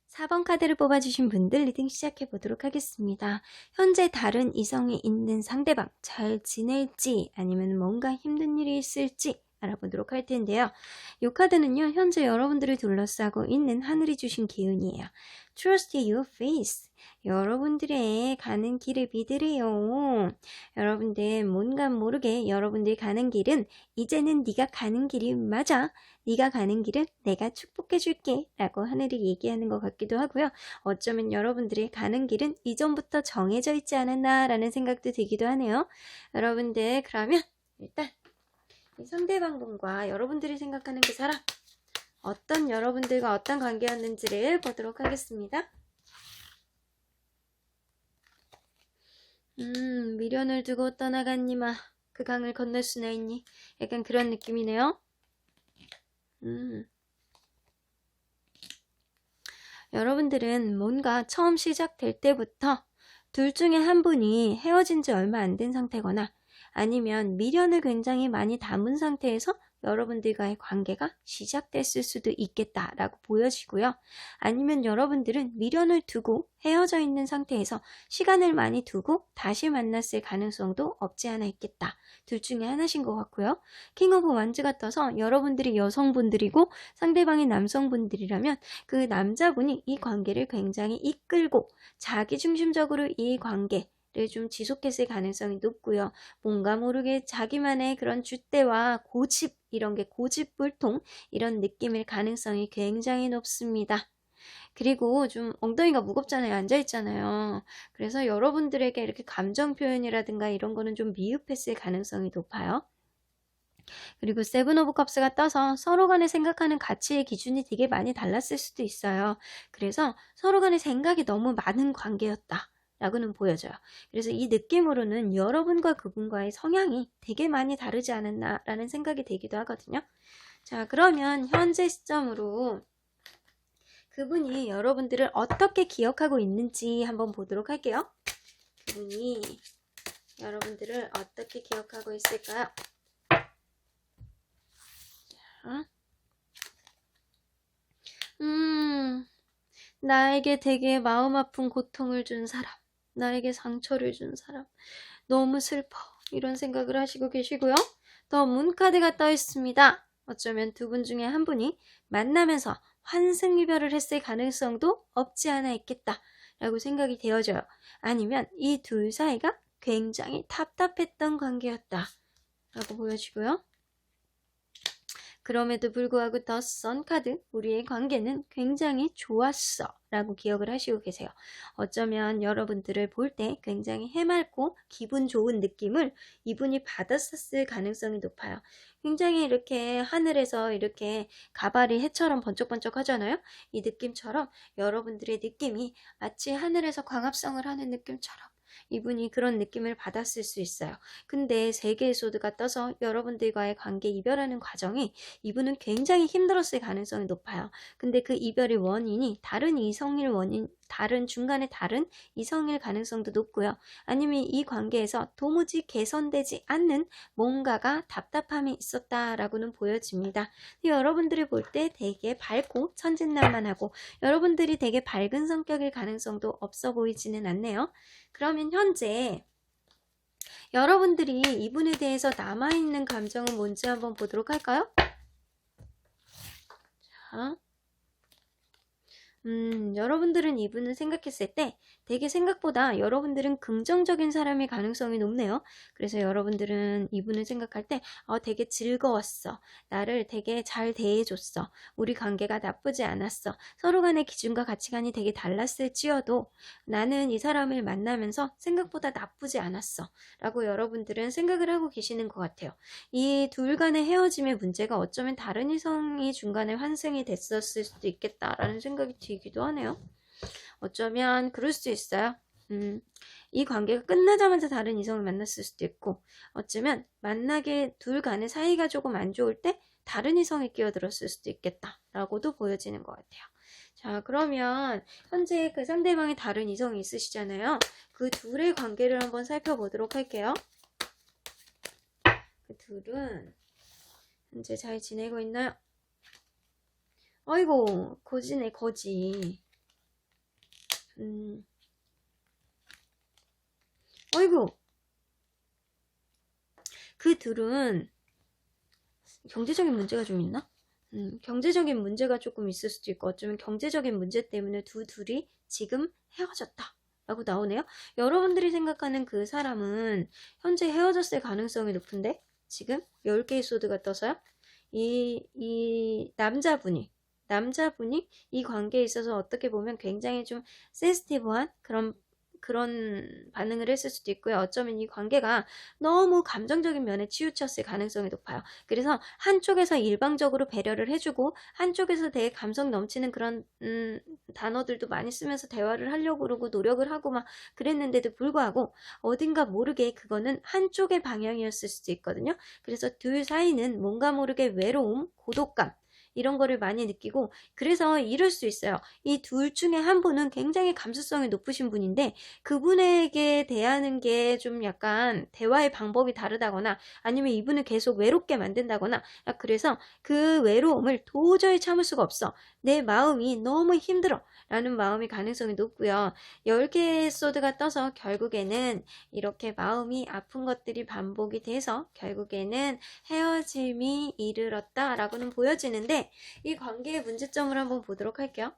4번 카드를 뽑아주신 분들 리딩 시작해 보도록 하겠습니다. 현재 다른 이성이 있는 상대방 잘 지낼지 아니면 뭔가 힘든 일이 있을지 알아보도록 할 텐데요. 이 카드는요. 현재 여러분들을 둘러싸고 있는 하늘이 주신 기운이에요. Trust your face. 여러분들의 가는 길을 믿으래요. 여러분들 뭔가 모르게 여러분들이 가는 길은 이제는 네가 가는 길이 맞아. 네가 가는 길은 내가 축복해 줄게 라고 하늘이 얘기하는 것 같기도 하고요. 어쩌면 여러분들이 가는 길은 이전부터 정해져 있지 않았나 라는 생각도 들기도 하네요. 여러분들 그러면 일단 상대방 분과 여러분들이 생각하는 그 사람 어떤 여러분들과 어떤 관계였는지를 보도록 하겠습니다. 미련을 두고 떠나갔니마 그 강을 건널 수나 있니? 약간 그런 느낌이네요. 여러분들은 뭔가 처음 시작될 때부터 둘 중에 한 분이 헤어진 지 얼마 안 된 상태거나 아니면 미련을 굉장히 많이 담은 상태에서 여러분들과의 관계가 시작됐을 수도 있겠다라고 보여지고요. 아니면 여러분들은 미련을 두고 헤어져 있는 상태에서 시간을 많이 두고 다시 만났을 가능성도 없지 않아 있겠다. 둘 중에 하나신 것 같고요. 킹 오브 완즈가 떠서 여러분들이 여성분들이고 상대방이 남성분들이라면 그 남자분이 이 관계를 굉장히 이끌고 자기중심적으로 이 관계를 좀 지속했을 가능성이 높고요. 뭔가 모르게 자기만의 그런 줏대와 고집 이런 게 고집불통 이런 느낌일 가능성이 굉장히 높습니다. 그리고 좀 엉덩이가 무겁잖아요. 앉아있잖아요. 그래서 여러분들에게 이렇게 감정 표현이라든가 이런 거는 좀 미흡했을 가능성이 높아요. 그리고 세븐 오브 컵스가 떠서 서로 간에 생각하는 가치의 기준이 되게 많이 달랐을 수도 있어요. 그래서 서로 간의 생각이 너무 많은 관계였다. 라고는 보여져요. 그래서 이 느낌으로는 여러분과 그분과의 성향이 되게 많이 다르지 않았나 라는 생각이 들기도 하거든요. 자, 그러면 현재 시점으로 그분이 여러분들을 어떻게 기억하고 있는지 한번 보도록 할게요. 그분이 여러분들을 어떻게 기억하고 있을까요? 자. 나에게 되게 마음 아픈 고통을 준 사람, 나에게 상처를 준 사람, 너무 슬퍼 이런 생각을 하시고 계시고요. 더 문카드가 떠 있습니다. 어쩌면 두 분 중에 한 분이 만나면서 환승이별을 했을 가능성도 없지 않아 있겠다 라고 생각이 되어져요. 아니면 이 둘 사이가 굉장히 답답했던 관계였다 라고 보여지고요. 그럼에도 불구하고 더 선 카드, 우리의 관계는 굉장히 좋았어 라고 기억을 하시고 계세요. 어쩌면 여러분들을 볼 때 굉장히 해맑고 기분 좋은 느낌을 이분이 받았었을 가능성이 높아요. 굉장히 이렇게 하늘에서 이렇게 가발이 해처럼 번쩍번쩍 하잖아요. 이 느낌처럼 여러분들의 느낌이 마치 하늘에서 광합성을 하는 느낌처럼 이분이 그런 느낌을 받았을 수 있어요. 근데 세 개의 소드가 떠서 여러분들과의 관계 이별하는 과정이 이분은 굉장히 힘들었을 가능성이 높아요. 근데 그 이별의 원인이 다른 이성일 원인, 중간에 다른 이성일 가능성도 높고요. 아니면 이 관계에서 도무지 개선되지 않는 뭔가가 답답함이 있었다라고는 보여집니다. 여러분들이 볼 때 되게 밝고 천진난만하고 여러분들이 되게 밝은 성격일 가능성도 없어 보이지는 않네요. 그러면 현재 여러분들이 이분에 대해서 남아있는 감정은 뭔지 한번 보도록 할까요? 자, 여러분들은 이분을 생각했을 때 되게 생각보다 여러분들은 긍정적인 사람일 가능성이 높네요. 그래서 여러분들은 이분을 생각할 때 되게 즐거웠어. 나를 되게 잘 대해줬어. 우리 관계가 나쁘지 않았어. 서로 간의 기준과 가치관이 되게 달랐을지어도 나는 이 사람을 만나면서 생각보다 나쁘지 않았어. 라고 여러분들은 생각을 하고 계시는 것 같아요. 이 둘 간의 헤어짐의 문제가 어쩌면 다른 이성이 중간에 환생이 됐었을 수도 있겠다라는 생각이 들기도 하네요. 어쩌면 그럴 수 있어요. 이 관계가 끝나자마자 다른 이성을 만났을 수도 있고, 어쩌면 만나게 둘 간의 사이가 조금 안 좋을 때 다른 이성이 끼어들었을 수도 있겠다라고도 보여지는 것 같아요. 자, 그러면 현재 그 상대방이 다른 이성이 있으시잖아요. 그 둘의 관계를 한번 살펴보도록 할게요. 그 둘은 현재 잘 지내고 있나요? 아이고, 거지네, 거지. 아이고, 그 둘은 경제적인 문제가 좀 있나? 경제적인 문제가 조금 있을 수도 있고, 어쩌면 경제적인 문제 때문에 둘이 지금 헤어졌다 라고 나오네요. 여러분들이 생각하는 그 사람은 현재 헤어졌을 가능성이 높은데, 지금 10개의 소드가 떠서요. 이 남자분이 이 관계에 있어서 어떻게 보면 굉장히 좀 센시티브한 그런 반응을 했을 수도 있고요. 어쩌면 이 관계가 너무 감정적인 면에 치우쳤을 가능성이 높아요. 그래서 한쪽에서 일방적으로 배려를 해주고 한쪽에서 되게 감성 넘치는 그런 단어들도 많이 쓰면서 대화를 하려고 그러고 노력을 하고 막 그랬는데도 불구하고 어딘가 모르게 그거는 한쪽의 방향이었을 수도 있거든요. 그래서 둘 사이는 뭔가 모르게 외로움, 고독감 이런 거를 많이 느끼고 그래서 이럴 수 있어요. 이 둘 중에 한 분은 굉장히 감수성이 높으신 분인데 그분에게 대하는 게 좀 약간 대화의 방법이 다르다거나 아니면 이분을 계속 외롭게 만든다거나 그래서 그 외로움을 도저히 참을 수가 없어. 내 마음이 너무 힘들어 라는 마음이 가능성이 높고요. 10개의 소드가 떠서 결국에는 이렇게 마음이 아픈 것들이 반복이 돼서 결국에는 헤어짐이 이르렀다 라고는 보여지는데 이 관계의 문제점을 한번 보도록 할게요.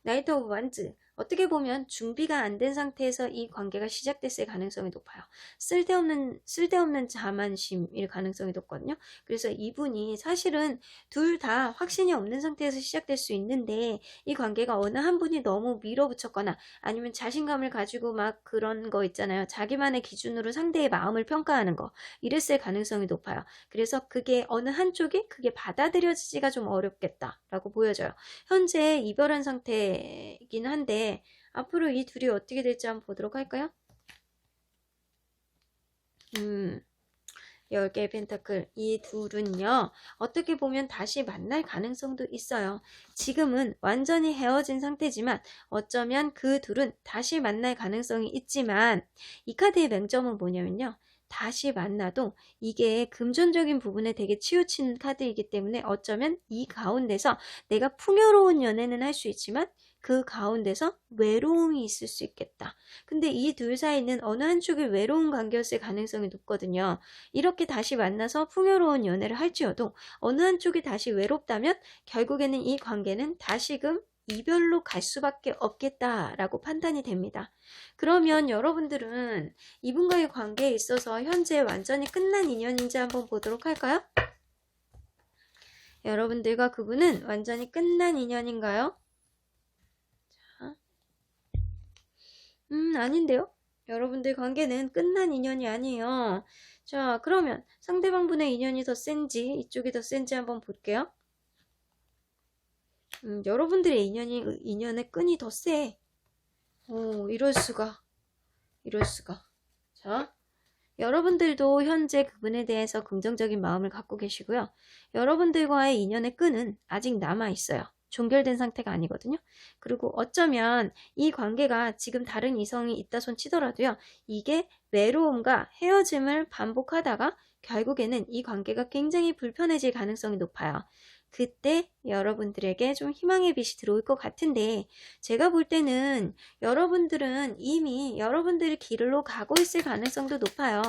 나이트 오브 완즈 어떻게 보면 준비가 안 된 상태에서 이 관계가 시작됐을 가능성이 높아요. 쓸데없는 자만심일 가능성이 높거든요. 그래서 이분이 사실은 둘 다 확신이 없는 상태에서 시작될 수 있는데 이 관계가 어느 한 분이 너무 밀어붙였거나 아니면 자신감을 가지고 막 그런 거 있잖아요. 자기만의 기준으로 상대의 마음을 평가하는 거 이랬을 가능성이 높아요. 그래서 그게 어느 한쪽이 그게 받아들여지기가 좀 어렵겠다라고 보여져요. 현재 이별한 상태이긴 한데 앞으로 이 둘이 어떻게 될지 한번 보도록 할까요? 10개의 펜타클 이 둘은요 어떻게 보면 다시 만날 가능성도 있어요. 지금은 완전히 헤어진 상태지만 어쩌면 그 둘은 다시 만날 가능성이 있지만 이 카드의 맹점은 뭐냐면요 다시 만나도 이게 금전적인 부분에 되게 치우친 카드이기 때문에 어쩌면 이 가운데서 내가 풍요로운 연애는 할 수 있지만 그 가운데서 외로움이 있을 수 있겠다. 근데 이 둘 사이는 어느 한쪽이 외로운 관계였을 가능성이 높거든요. 이렇게 다시 만나서 풍요로운 연애를 할지어도 어느 한쪽이 다시 외롭다면 결국에는 이 관계는 다시금 이별로 갈 수밖에 없겠다라고 판단이 됩니다. 그러면 여러분들은 이분과의 관계에 있어서 현재 완전히 끝난 인연인지 한번 보도록 할까요? 여러분들과 그분은 완전히 끝난 인연인가요? 아닌데요? 여러분들 관계는 끝난 인연이 아니에요. 자, 그러면 상대방분의 인연이 더 센지 이쪽이 더 센지 한번 볼게요. 여러분들의 인연의 끈이 더 세. 이럴 수가. 자, 여러분들도 현재 그분에 대해서 긍정적인 마음을 갖고 계시고요. 여러분들과의 인연의 끈은 아직 남아있어요. 종결된 상태가 아니거든요. 그리고 어쩌면 이 관계가 지금 다른 이성이 있다 손 치더라도요. 이게 외로움과 헤어짐을 반복하다가 결국에는 이 관계가 굉장히 불편해질 가능성이 높아요. 그때 여러분들에게 좀 희망의 빛이 들어올 것 같은데, 제가 볼 때는 여러분들은 이미 여러분들의 길로 가고 있을 가능성도 높아요.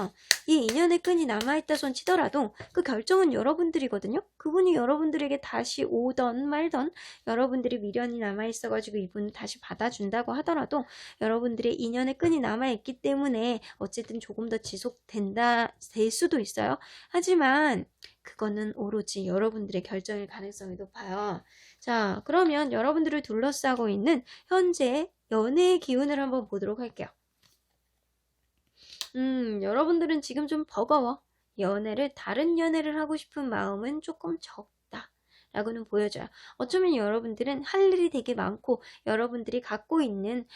이 인연의 끈이 남아있다 손 치더라도 그 결정은 여러분들이거든요. 그분이 여러분들에게 다시 오던 말던, 여러분들이 미련이 남아있어가지고 이분을 다시 받아준다고 하더라도 여러분들의 인연의 끈이 남아있기 때문에 어쨌든 조금 더 될 수도 있어요. 하지만 그거는 오로지 여러분들의 결정일 가능성이 높아요. 자, 그러면 여러분들을 둘러싸고 있는 현재 연애의 기운을 한번 보도록 할게요. 여러분들은 지금 좀 버거워. 다른 연애를 하고 싶은 마음은 조금 적다 라고는 보여줘요. 어쩌면 여러분들은 할 일이 되게 많고 여러분들이 갖고 있는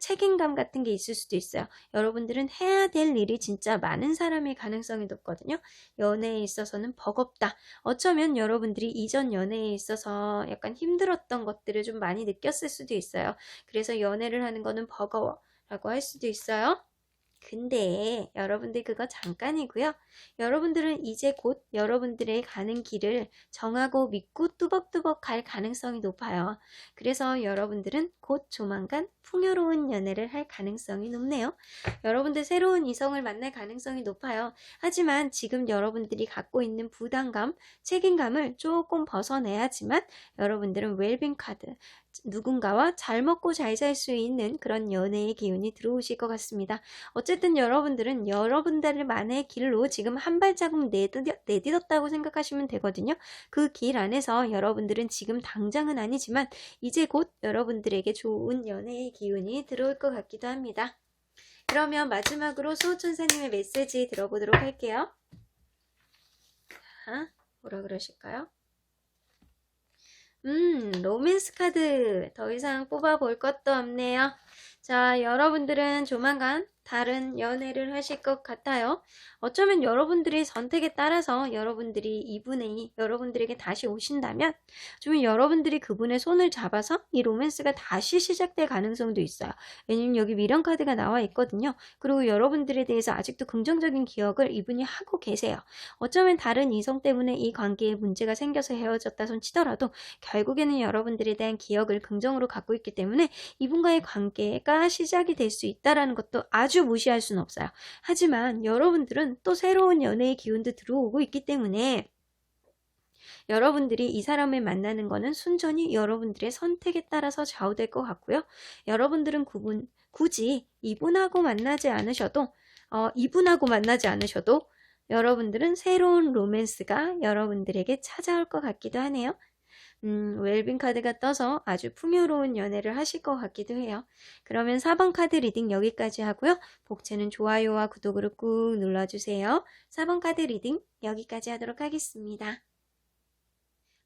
책임감 같은 게 있을 수도 있어요. 여러분들은 해야 될 일이 진짜 많은 사람일 가능성이 높거든요. 연애에 있어서는 버겁다. 어쩌면 여러분들이 이전 연애에 있어서 약간 힘들었던 것들을 좀 많이 느꼈을 수도 있어요. 그래서 연애를 하는 거는 버거워 라고 할 수도 있어요. 근데 여러분들 그거 잠깐이고요. 여러분들은 이제 곧 여러분들의 가는 길을 정하고 믿고 뚜벅뚜벅 갈 가능성이 높아요. 그래서 여러분들은 곧 조만간 풍요로운 연애를 할 가능성이 높네요. 여러분들 새로운 이성을 만날 가능성이 높아요. 하지만 지금 여러분들이 갖고 있는 부담감, 책임감을 조금 벗어내야지만 여러분들은 웰빙 카드, 누군가와 잘 먹고 잘 살 수 있는 그런 연애의 기운이 들어오실 것 같습니다. 어쨌든 여러분들은 여러분들만의 길로 지금 한 발자국 내딛었다고 생각하시면 되거든요. 그 길 안에서 여러분들은 지금 당장은 아니지만 이제 곧 여러분들에게 좋은 연애의 기운이 들어올 것 같기도 합니다. 그러면 마지막으로 수호천사님의 메시지 들어보도록 할게요. 자, 뭐라 그러실까요? 로맨스 카드 더 이상 뽑아볼 것도 없네요. 자, 여러분들은 조만간 다른 연애를 하실 것 같아요. 어쩌면 여러분들의 선택에 따라서 이분이 여러분들에게 다시 오신다면 좀 여러분들이 그분의 손을 잡아서 이 로맨스가 다시 시작될 가능성도 있어요. 왜냐면 여기 미련 카드가 나와 있거든요. 그리고 여러분들에 대해서 아직도 긍정적인 기억을 이분이 하고 계세요. 어쩌면 다른 이성 때문에 이 관계에 문제가 생겨서 헤어졌다 손 치더라도 결국에는 여러분들에 대한 기억을 긍정으로 갖고 있기 때문에 이분과의 관계가 시작이 될 수 있다는 것도 아주 무시할 수는 없어요. 하지만 여러분들은 또 새로운 연애의 기운도 들어오고 있기 때문에 여러분들이 이 사람을 만나는 거는 순전히 여러분들의 선택에 따라서 좌우될 것 같고요. 여러분들은 굳이 이분하고 만나지 않으셔도 여러분들은 새로운 로맨스가 여러분들에게 찾아올 것 같기도 하네요. 웰빙 카드가 떠서 아주 풍요로운 연애를 하실 것 같기도 해요. 그러면 4번 카드 리딩 여기까지 하고요. 복채는 좋아요와 구독으로 꾹 눌러주세요. 4번 카드 리딩 여기까지 하도록 하겠습니다.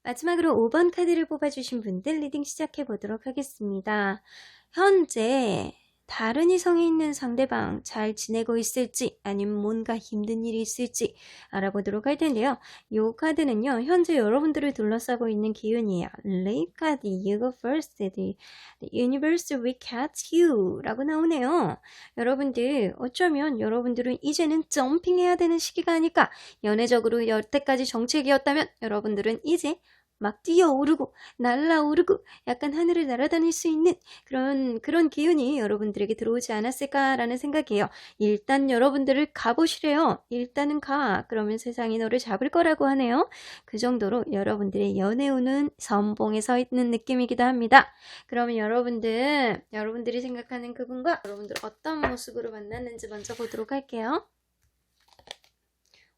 마지막으로 5번 카드를 뽑아주신 분들 리딩 시작해 보도록 하겠습니다. 현재 다른 이성이 있는 상대방 잘 지내고 있을지 아니면 뭔가 힘든 일이 있을지 알아보도록 할 텐데요. 이 카드는요. 현재 여러분들을 둘러싸고 있는 기운이에요. 레이 카드, you go first, the universe will catch you 라고 나오네요. 여러분들 어쩌면 여러분들은 이제는 점핑해야 되는 시기가 아닐까. 연애적으로 여태까지 정체기였다면 여러분들은 이제 막 뛰어오르고 날아오르고 약간 하늘을 날아다닐 수 있는 그런 기운이 여러분들에게 들어오지 않았을까라는 생각이에요. 일단 여러분들을 가보시래요. 일단은 가. 그러면 세상이 너를 잡을 거라고 하네요. 그 정도로 여러분들의 연애운은 선봉에 서 있는 느낌이기도 합니다. 그러면 여러분들이 생각하는 그분과 여러분들 어떤 모습으로 만났는지 먼저 보도록 할게요.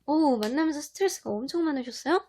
오, 만나면서 스트레스가 엄청 많으셨어요?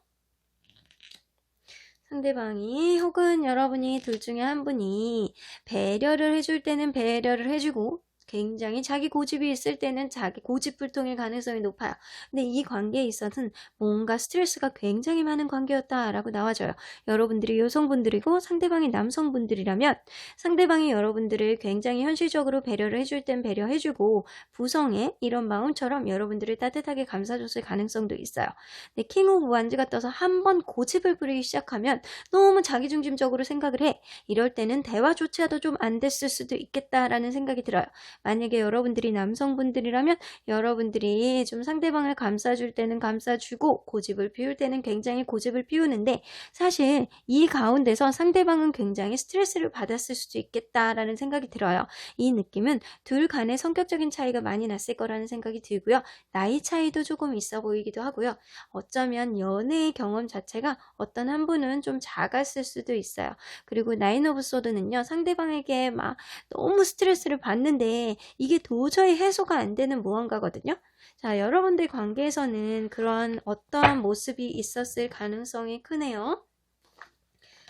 상대방이 혹은 여러분이 둘 중에 한 분이 배려를 해줄 때는 배려를 해주고 굉장히 자기 고집이 있을 때는 자기 고집불통일 가능성이 높아요. 근데 이 관계에 있어서는 뭔가 스트레스가 굉장히 많은 관계였다라고 나와져요. 여러분들이 여성분들이고 상대방이 남성분들이라면 상대방이 여러분들을 굉장히 현실적으로 배려를 해줄 땐 배려해주고 부성의 이런 마음처럼 여러분들을 따뜻하게 감싸줬을 가능성도 있어요. 근데 킹 오브 완즈가 떠서 한 번 고집을 부리기 시작하면 너무 자기중심적으로 생각을 해. 이럴 때는 대화조차도 좀 안 됐을 수도 있겠다라는 생각이 들어요. 만약에 여러분들이 남성분들이라면 여러분들이 좀 상대방을 감싸줄 때는 감싸주고 고집을 피울 때는 굉장히 고집을 피우는데 사실 이 가운데서 상대방은 굉장히 스트레스를 받았을 수도 있겠다라는 생각이 들어요. 이 느낌은 둘 간의 성격적인 차이가 많이 났을 거라는 생각이 들고요. 나이 차이도 조금 있어 보이기도 하고요. 어쩌면 연애의 경험 자체가 어떤 한 분은 좀 작았을 수도 있어요. 그리고 나인 오브 소드는요. 상대방에게 막 너무 스트레스를 받는데 이게 도저히 해소가 안 되는 무언가거든요. 자, 여러분들 관계에서는 그런 어떠한 모습이 있었을 가능성이 크네요.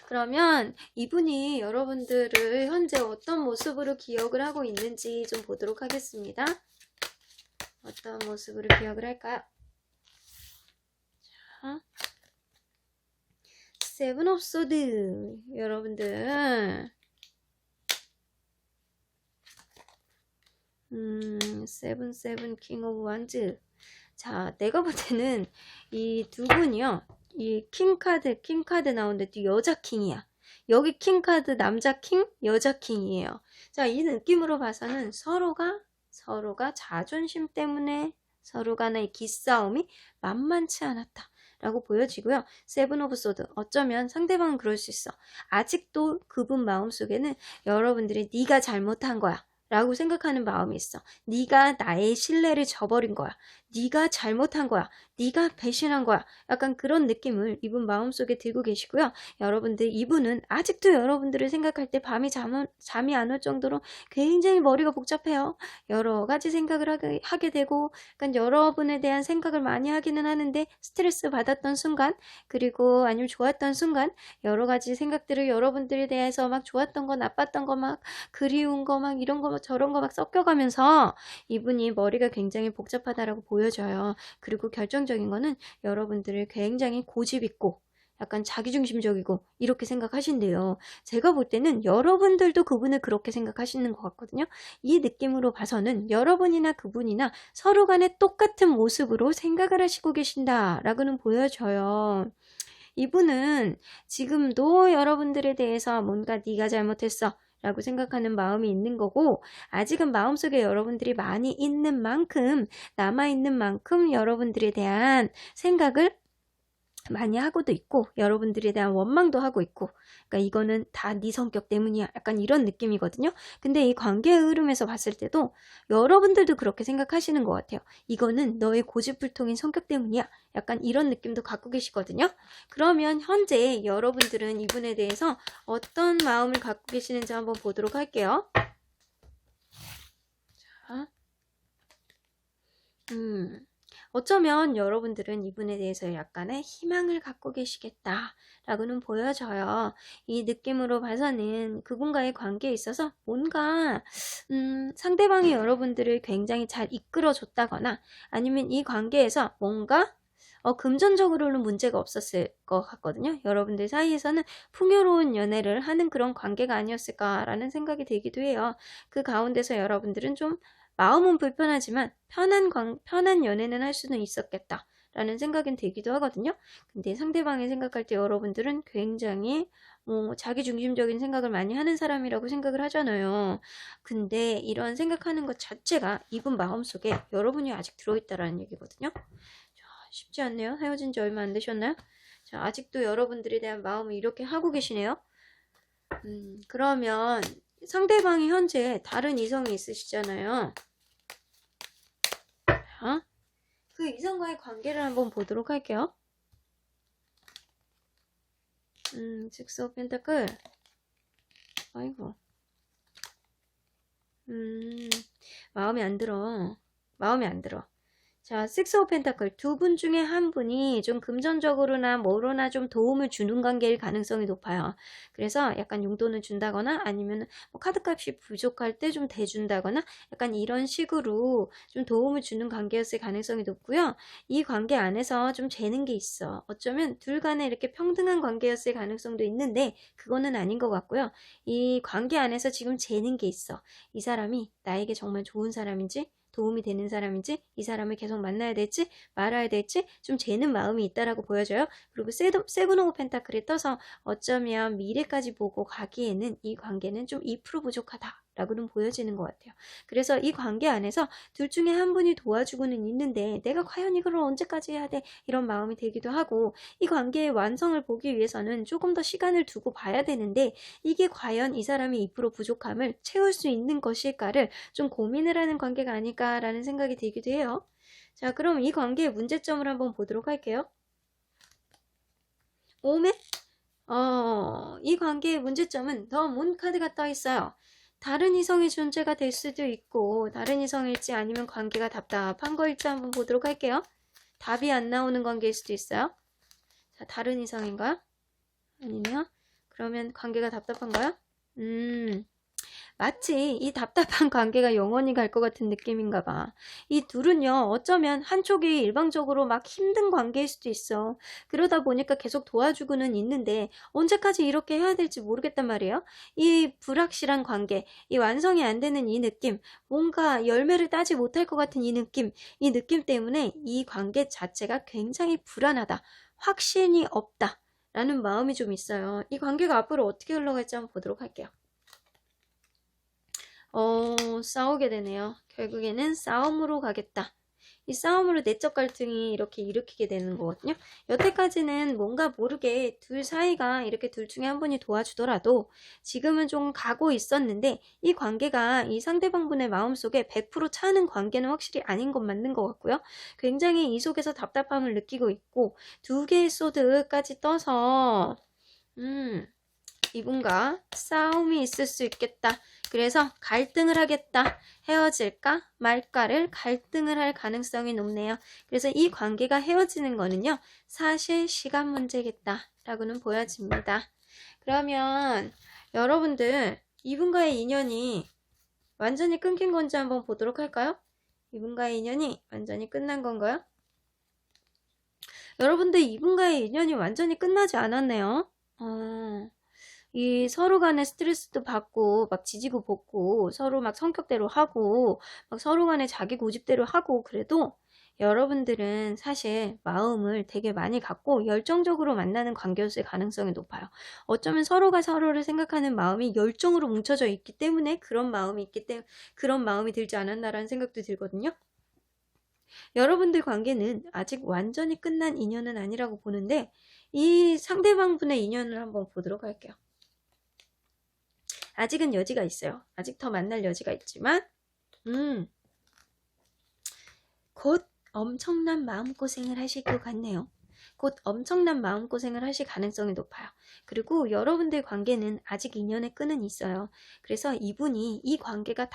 그러면 이분이 여러분들을 현재 어떤 모습으로 기억을 하고 있는지 좀 보도록 하겠습니다. 어떤 모습으로 기억을 할까요? 자, 세븐 오브 소드 여러분들 세븐 킹 오브 완즈. 자, 내가 볼 때는 이 두 분이요. 이 킹카드 나오는데 여자 킹이야. 여기 킹카드 남자 킹, 여자 킹이에요. 자, 이 느낌으로 봐서는 서로가 자존심 때문에 서로 간의 기싸움이 만만치 않았다. 라고 보여지고요. 세븐 오브 소드. 어쩌면 상대방은 그럴 수 있어. 아직도 그분 마음속에는 여러분들이 네가 잘못한 거야. 라고 생각하는 마음이 있어. 네가 나의 신뢰를 저버린 거야. 네가 잘못한 거야. 네가 배신한 거야. 약간 그런 느낌을 이분 마음속에 들고 계시고요. 여러분들 이분은 아직도 여러분들을 생각할 때 밤이 잠이 안 올 정도로 굉장히 머리가 복잡해요. 여러 가지 생각을 하게 되고 약간 여러분에 대한 생각을 많이 하기는 하는데 스트레스 받았던 순간 그리고 아니면 좋았던 순간 여러 가지 생각들을 여러분들에 대해서 막 좋았던 거 나빴던 거 막 그리운 거 막 이런 거 저런 거 막 섞여가면서 이분이 머리가 굉장히 복잡하다라고 보여져요. 그리고 결정적인 거는 여러분들을 굉장히 고집 있고 약간 자기중심적이고 이렇게 생각하신대요. 제가 볼 때는 여러분들도 그분을 그렇게 생각하시는 것 같거든요. 이 느낌으로 봐서는 여러분이나 그분이나 서로 간에 똑같은 모습으로 생각을 하시고 계신다라고는 보여져요. 이분은 지금도 여러분들에 대해서 뭔가 네가 잘못했어 라고 생각하는 마음이 있는 거고 아직은 마음속에 여러분들이 많이 있는 만큼 남아있는 만큼 여러분들에 대한 생각을 많이 하고도 있고 여러분들에 대한 원망도 하고 있고 그러니까 이거는 다 네 성격 때문이야 약간 이런 느낌이거든요. 근데 이 관계의 흐름에서 봤을 때도 여러분들도 그렇게 생각하시는 것 같아요. 이거는 너의 고집불통인 성격 때문이야 약간 이런 느낌도 갖고 계시거든요. 그러면 현재 여러분들은 이분에 대해서 어떤 마음을 갖고 계시는지 한번 보도록 할게요. 자, 어쩌면 여러분들은 이분에 대해서 약간의 희망을 갖고 계시겠다라고는 보여져요. 이 느낌으로 봐서는 그분과의 관계에 있어서 뭔가 상대방이 여러분들을 굉장히 잘 이끌어줬다거나 아니면 이 관계에서 뭔가 금전적으로는 문제가 없었을 것 같거든요. 여러분들 사이에서는 풍요로운 연애를 하는 그런 관계가 아니었을까라는 생각이 들기도 해요. 그 가운데서 여러분들은 좀 마음은 불편하지만 편한 연애는 할 수는 있었겠다. 라는 생각은 들기도 하거든요. 근데 상대방이 생각할 때 여러분들은 굉장히 자기중심적인 생각을 많이 하는 사람이라고 생각을 하잖아요. 근데 이런 생각하는 것 자체가 이분 마음속에 여러분이 아직 들어있다라는 얘기거든요. 자, 쉽지 않네요. 헤어진 지 얼마 안 되셨나요? 자, 아직도 여러분들에 대한 마음을 이렇게 하고 계시네요. 그러면 상대방이 현재 다른 이성이 있으시잖아요. 그 이성과의 관계를 한번 보도록 할게요. 식스 오브 펜타클. 아이고. 마음에 안 들어. 자, 식스 오브 펜타클 두 분 중에 한 분이 좀 금전적으로나 뭐로나 좀 도움을 주는 관계일 가능성이 높아요. 그래서 약간 용돈을 준다거나 아니면 뭐 카드값이 부족할 때 좀 대준다거나 약간 이런 식으로 좀 도움을 주는 관계였을 가능성이 높고요. 이 관계 안에서 좀 재는 게 있어. 어쩌면 둘 간에 이렇게 평등한 관계였을 가능성도 있는데 그거는 아닌 것 같고요. 이 관계 안에서 지금 재는 게 있어. 이 사람이 나에게 정말 좋은 사람인지 도움이 되는 사람인지 이 사람을 계속 만나야 될지 말아야 될지 좀 재는 마음이 있다라고 보여져요. 그리고 세븐 오브 펜타클이 떠서 어쩌면 미래까지 보고 가기에는 이 관계는 좀 2% 부족하다 라고는 보여지는 것 같아요. 그래서 이 관계 안에서 둘 중에 한 분이 도와주고는 있는데 내가 과연 이걸 언제까지 해야 돼? 이런 마음이 들기도 하고 이 관계의 완성을 보기 위해서는 조금 더 시간을 두고 봐야 되는데 이게 과연 이 사람이 2% 부족함을 채울 수 있는 것일까를 좀 고민을 하는 관계가 아닐까라는 생각이 들기도 해요. 자, 그럼 이 관계의 문제점을 한번 보도록 할게요. 오메? 이 관계의 문제점은 더 문 카드가 떠 있어요. 다른 이성의 존재가 될 수도 있고 다른 이성일지 아니면 관계가 답답한 거일지 한번 보도록 할게요. 답이 안 나오는 관계일 수도 있어요. 자, 다른 이성인가요? 아니네요. 그러면 관계가 답답한가요? 마치 이 답답한 관계가 영원히 갈 것 같은 느낌인가 봐. 이 둘은요, 어쩌면 한쪽이 일방적으로 막 힘든 관계일 수도 있어. 그러다 보니까 계속 도와주고는 있는데 언제까지 이렇게 해야 될지 모르겠단 말이에요. 이 불확실한 관계, 이 완성이 안 되는 이 느낌, 뭔가 열매를 따지 못할 것 같은 이 느낌 때문에 이 관계 자체가 굉장히 불안하다. 확신이 없다. 라는 마음이 좀 있어요. 이 관계가 앞으로 어떻게 흘러갈지 한번 보도록 할게요. 싸우게 되네요. 결국에는 싸움으로 가겠다. 이 싸움으로 내적 갈등이 이렇게 일으키게 되는 거거든요. 여태까지는 뭔가 모르게 둘 사이가 이렇게 둘 중에 한 분이 도와주더라도 지금은 좀 가고 있었는데 이 관계가 이 상대방분의 마음속에 100% 차는 관계는 확실히 아닌 건 맞는 것 같고요. 굉장히 이 속에서 답답함을 느끼고 있고 두 개의 소드까지 떠서 이분과 싸움이 있을 수 있겠다. 그래서 갈등을 하겠다. 헤어질까 말까를 갈등을 할 가능성이 높네요. 그래서 이 관계가 헤어지는 거는요. 사실 시간 문제겠다. 라고는 보여집니다. 그러면 여러분들 이분과의 인연이 완전히 끊긴 건지 한번 보도록 할까요? 이분과의 인연이 완전히 끝난 건가요? 여러분들 이분과의 인연이 완전히 끝나지 않았네요. 이 서로 간에 스트레스도 받고 막 지지고 볶고 서로 막 성격대로 하고 막 서로 간에 자기 고집대로 하고 그래도 여러분들은 사실 마음을 되게 많이 갖고 열정적으로 만나는 관계였을 가능성이 높아요. 어쩌면 서로가 서로를 생각하는 마음이 열정으로 뭉쳐져 있기 때문에 그런 마음이 들지 않았나라는 생각도 들거든요. 여러분들 관계는 아직 완전히 끝난 인연은 아니라고 보는데 이 상대방분의 인연을 한번 보도록 할게요. 아직은 여지가 있어요. 아직 더 만날 여지가 있지만 곧 엄청난 마음고생을 하실 것 같네요. 곧 엄청난 마음고생을 하실 가능성이 높아요. 그리고 여러분들 관계는 아직 인연의 끈은 있어요. 그래서 이분이 이 관계가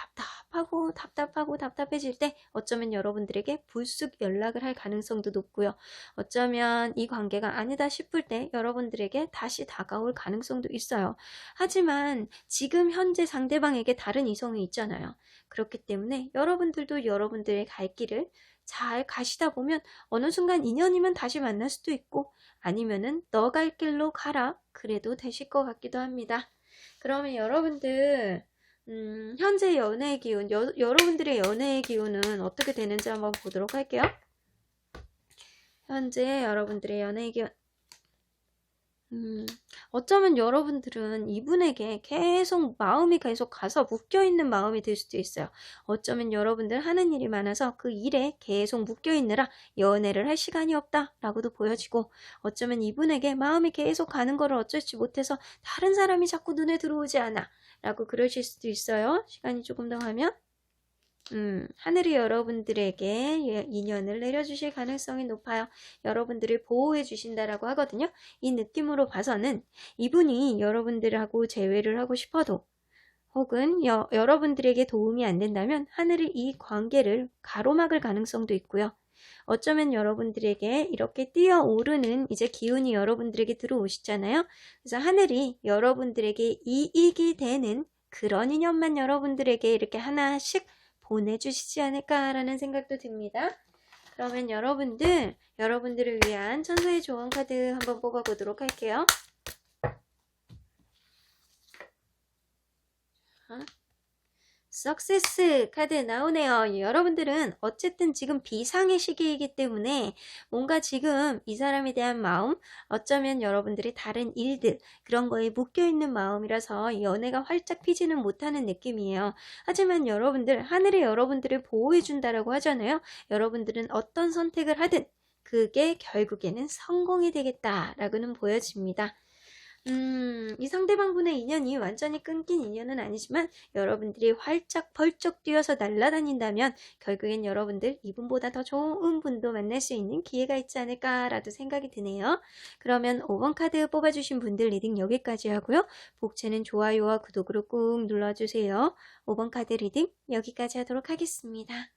답답해질 때 어쩌면 여러분들에게 불쑥 연락을 할 가능성도 높고요. 어쩌면 이 관계가 아니다 싶을 때 여러분들에게 다시 다가올 가능성도 있어요. 하지만 지금 현재 상대방에게 다른 이성이 있잖아요. 그렇기 때문에 여러분들도 여러분들의 갈 길을 잘 가시다 보면 어느 순간 인연이면 다시 만날 수도 있고 아니면은 너 갈 길로 가라 그래도 되실 것 같기도 합니다. 그러면 여러분들 현재 연애의 기운, 여러분들의 연애의 기운은 어떻게 되는지 한번 보도록 할게요. 현재 여러분들의 연애의 기운 어쩌면 여러분들은 이분에게 마음이 계속 가서 묶여있는 마음이 들 수도 있어요. 어쩌면 여러분들 하는 일이 많아서 그 일에 계속 묶여있느라 연애를 할 시간이 없다 라고도 보여지고 어쩌면 이분에게 마음이 계속 가는 거를 어쩔지 못해서 다른 사람이 자꾸 눈에 들어오지 않아 라고 그러실 수도 있어요. 시간이 조금 더 가면 하늘이 여러분들에게 인연을 내려주실 가능성이 높아요. 여러분들을 보호해 주신다라고 하거든요. 이 느낌으로 봐서는 이분이 여러분들하고 재회를 하고 싶어도 혹은 여러분들에게 도움이 안 된다면 하늘이 이 관계를 가로막을 가능성도 있고요. 어쩌면 여러분들에게 이렇게 뛰어오르는 이제 기운이 여러분들에게 들어오시잖아요. 그래서 하늘이 여러분들에게 이익이 되는 그런 인연만 여러분들에게 이렇게 하나씩 보내주시지 않을까라는 생각도 듭니다. 그러면 여러분들을 위한 천사의 조언 카드 한번 뽑아보도록 할게요. 석세스 카드 나오네요. 여러분들은 어쨌든 지금 비상의 시기이기 때문에 뭔가 지금 이 사람에 대한 마음, 어쩌면 여러분들이 다른 일들, 그런 거에 묶여있는 마음이라서 연애가 활짝 피지는 못하는 느낌이에요. 하지만 여러분들, 하늘이 여러분들을 보호해준다라고 하잖아요. 여러분들은 어떤 선택을 하든 그게 결국에는 성공이 되겠다라고는 보여집니다. 이 상대방분의 인연이 완전히 끊긴 인연은 아니지만 여러분들이 활짝 벌쩍 뛰어서 날아다닌다면 결국엔 여러분들 이분보다 더 좋은 분도 만날 수 있는 기회가 있지 않을까라도 생각이 드네요. 그러면 5번 카드 뽑아주신 분들 리딩 여기까지 하고요. 복채는 좋아요와 구독으로 꾹 눌러주세요. 5번 카드 리딩 여기까지 하도록 하겠습니다.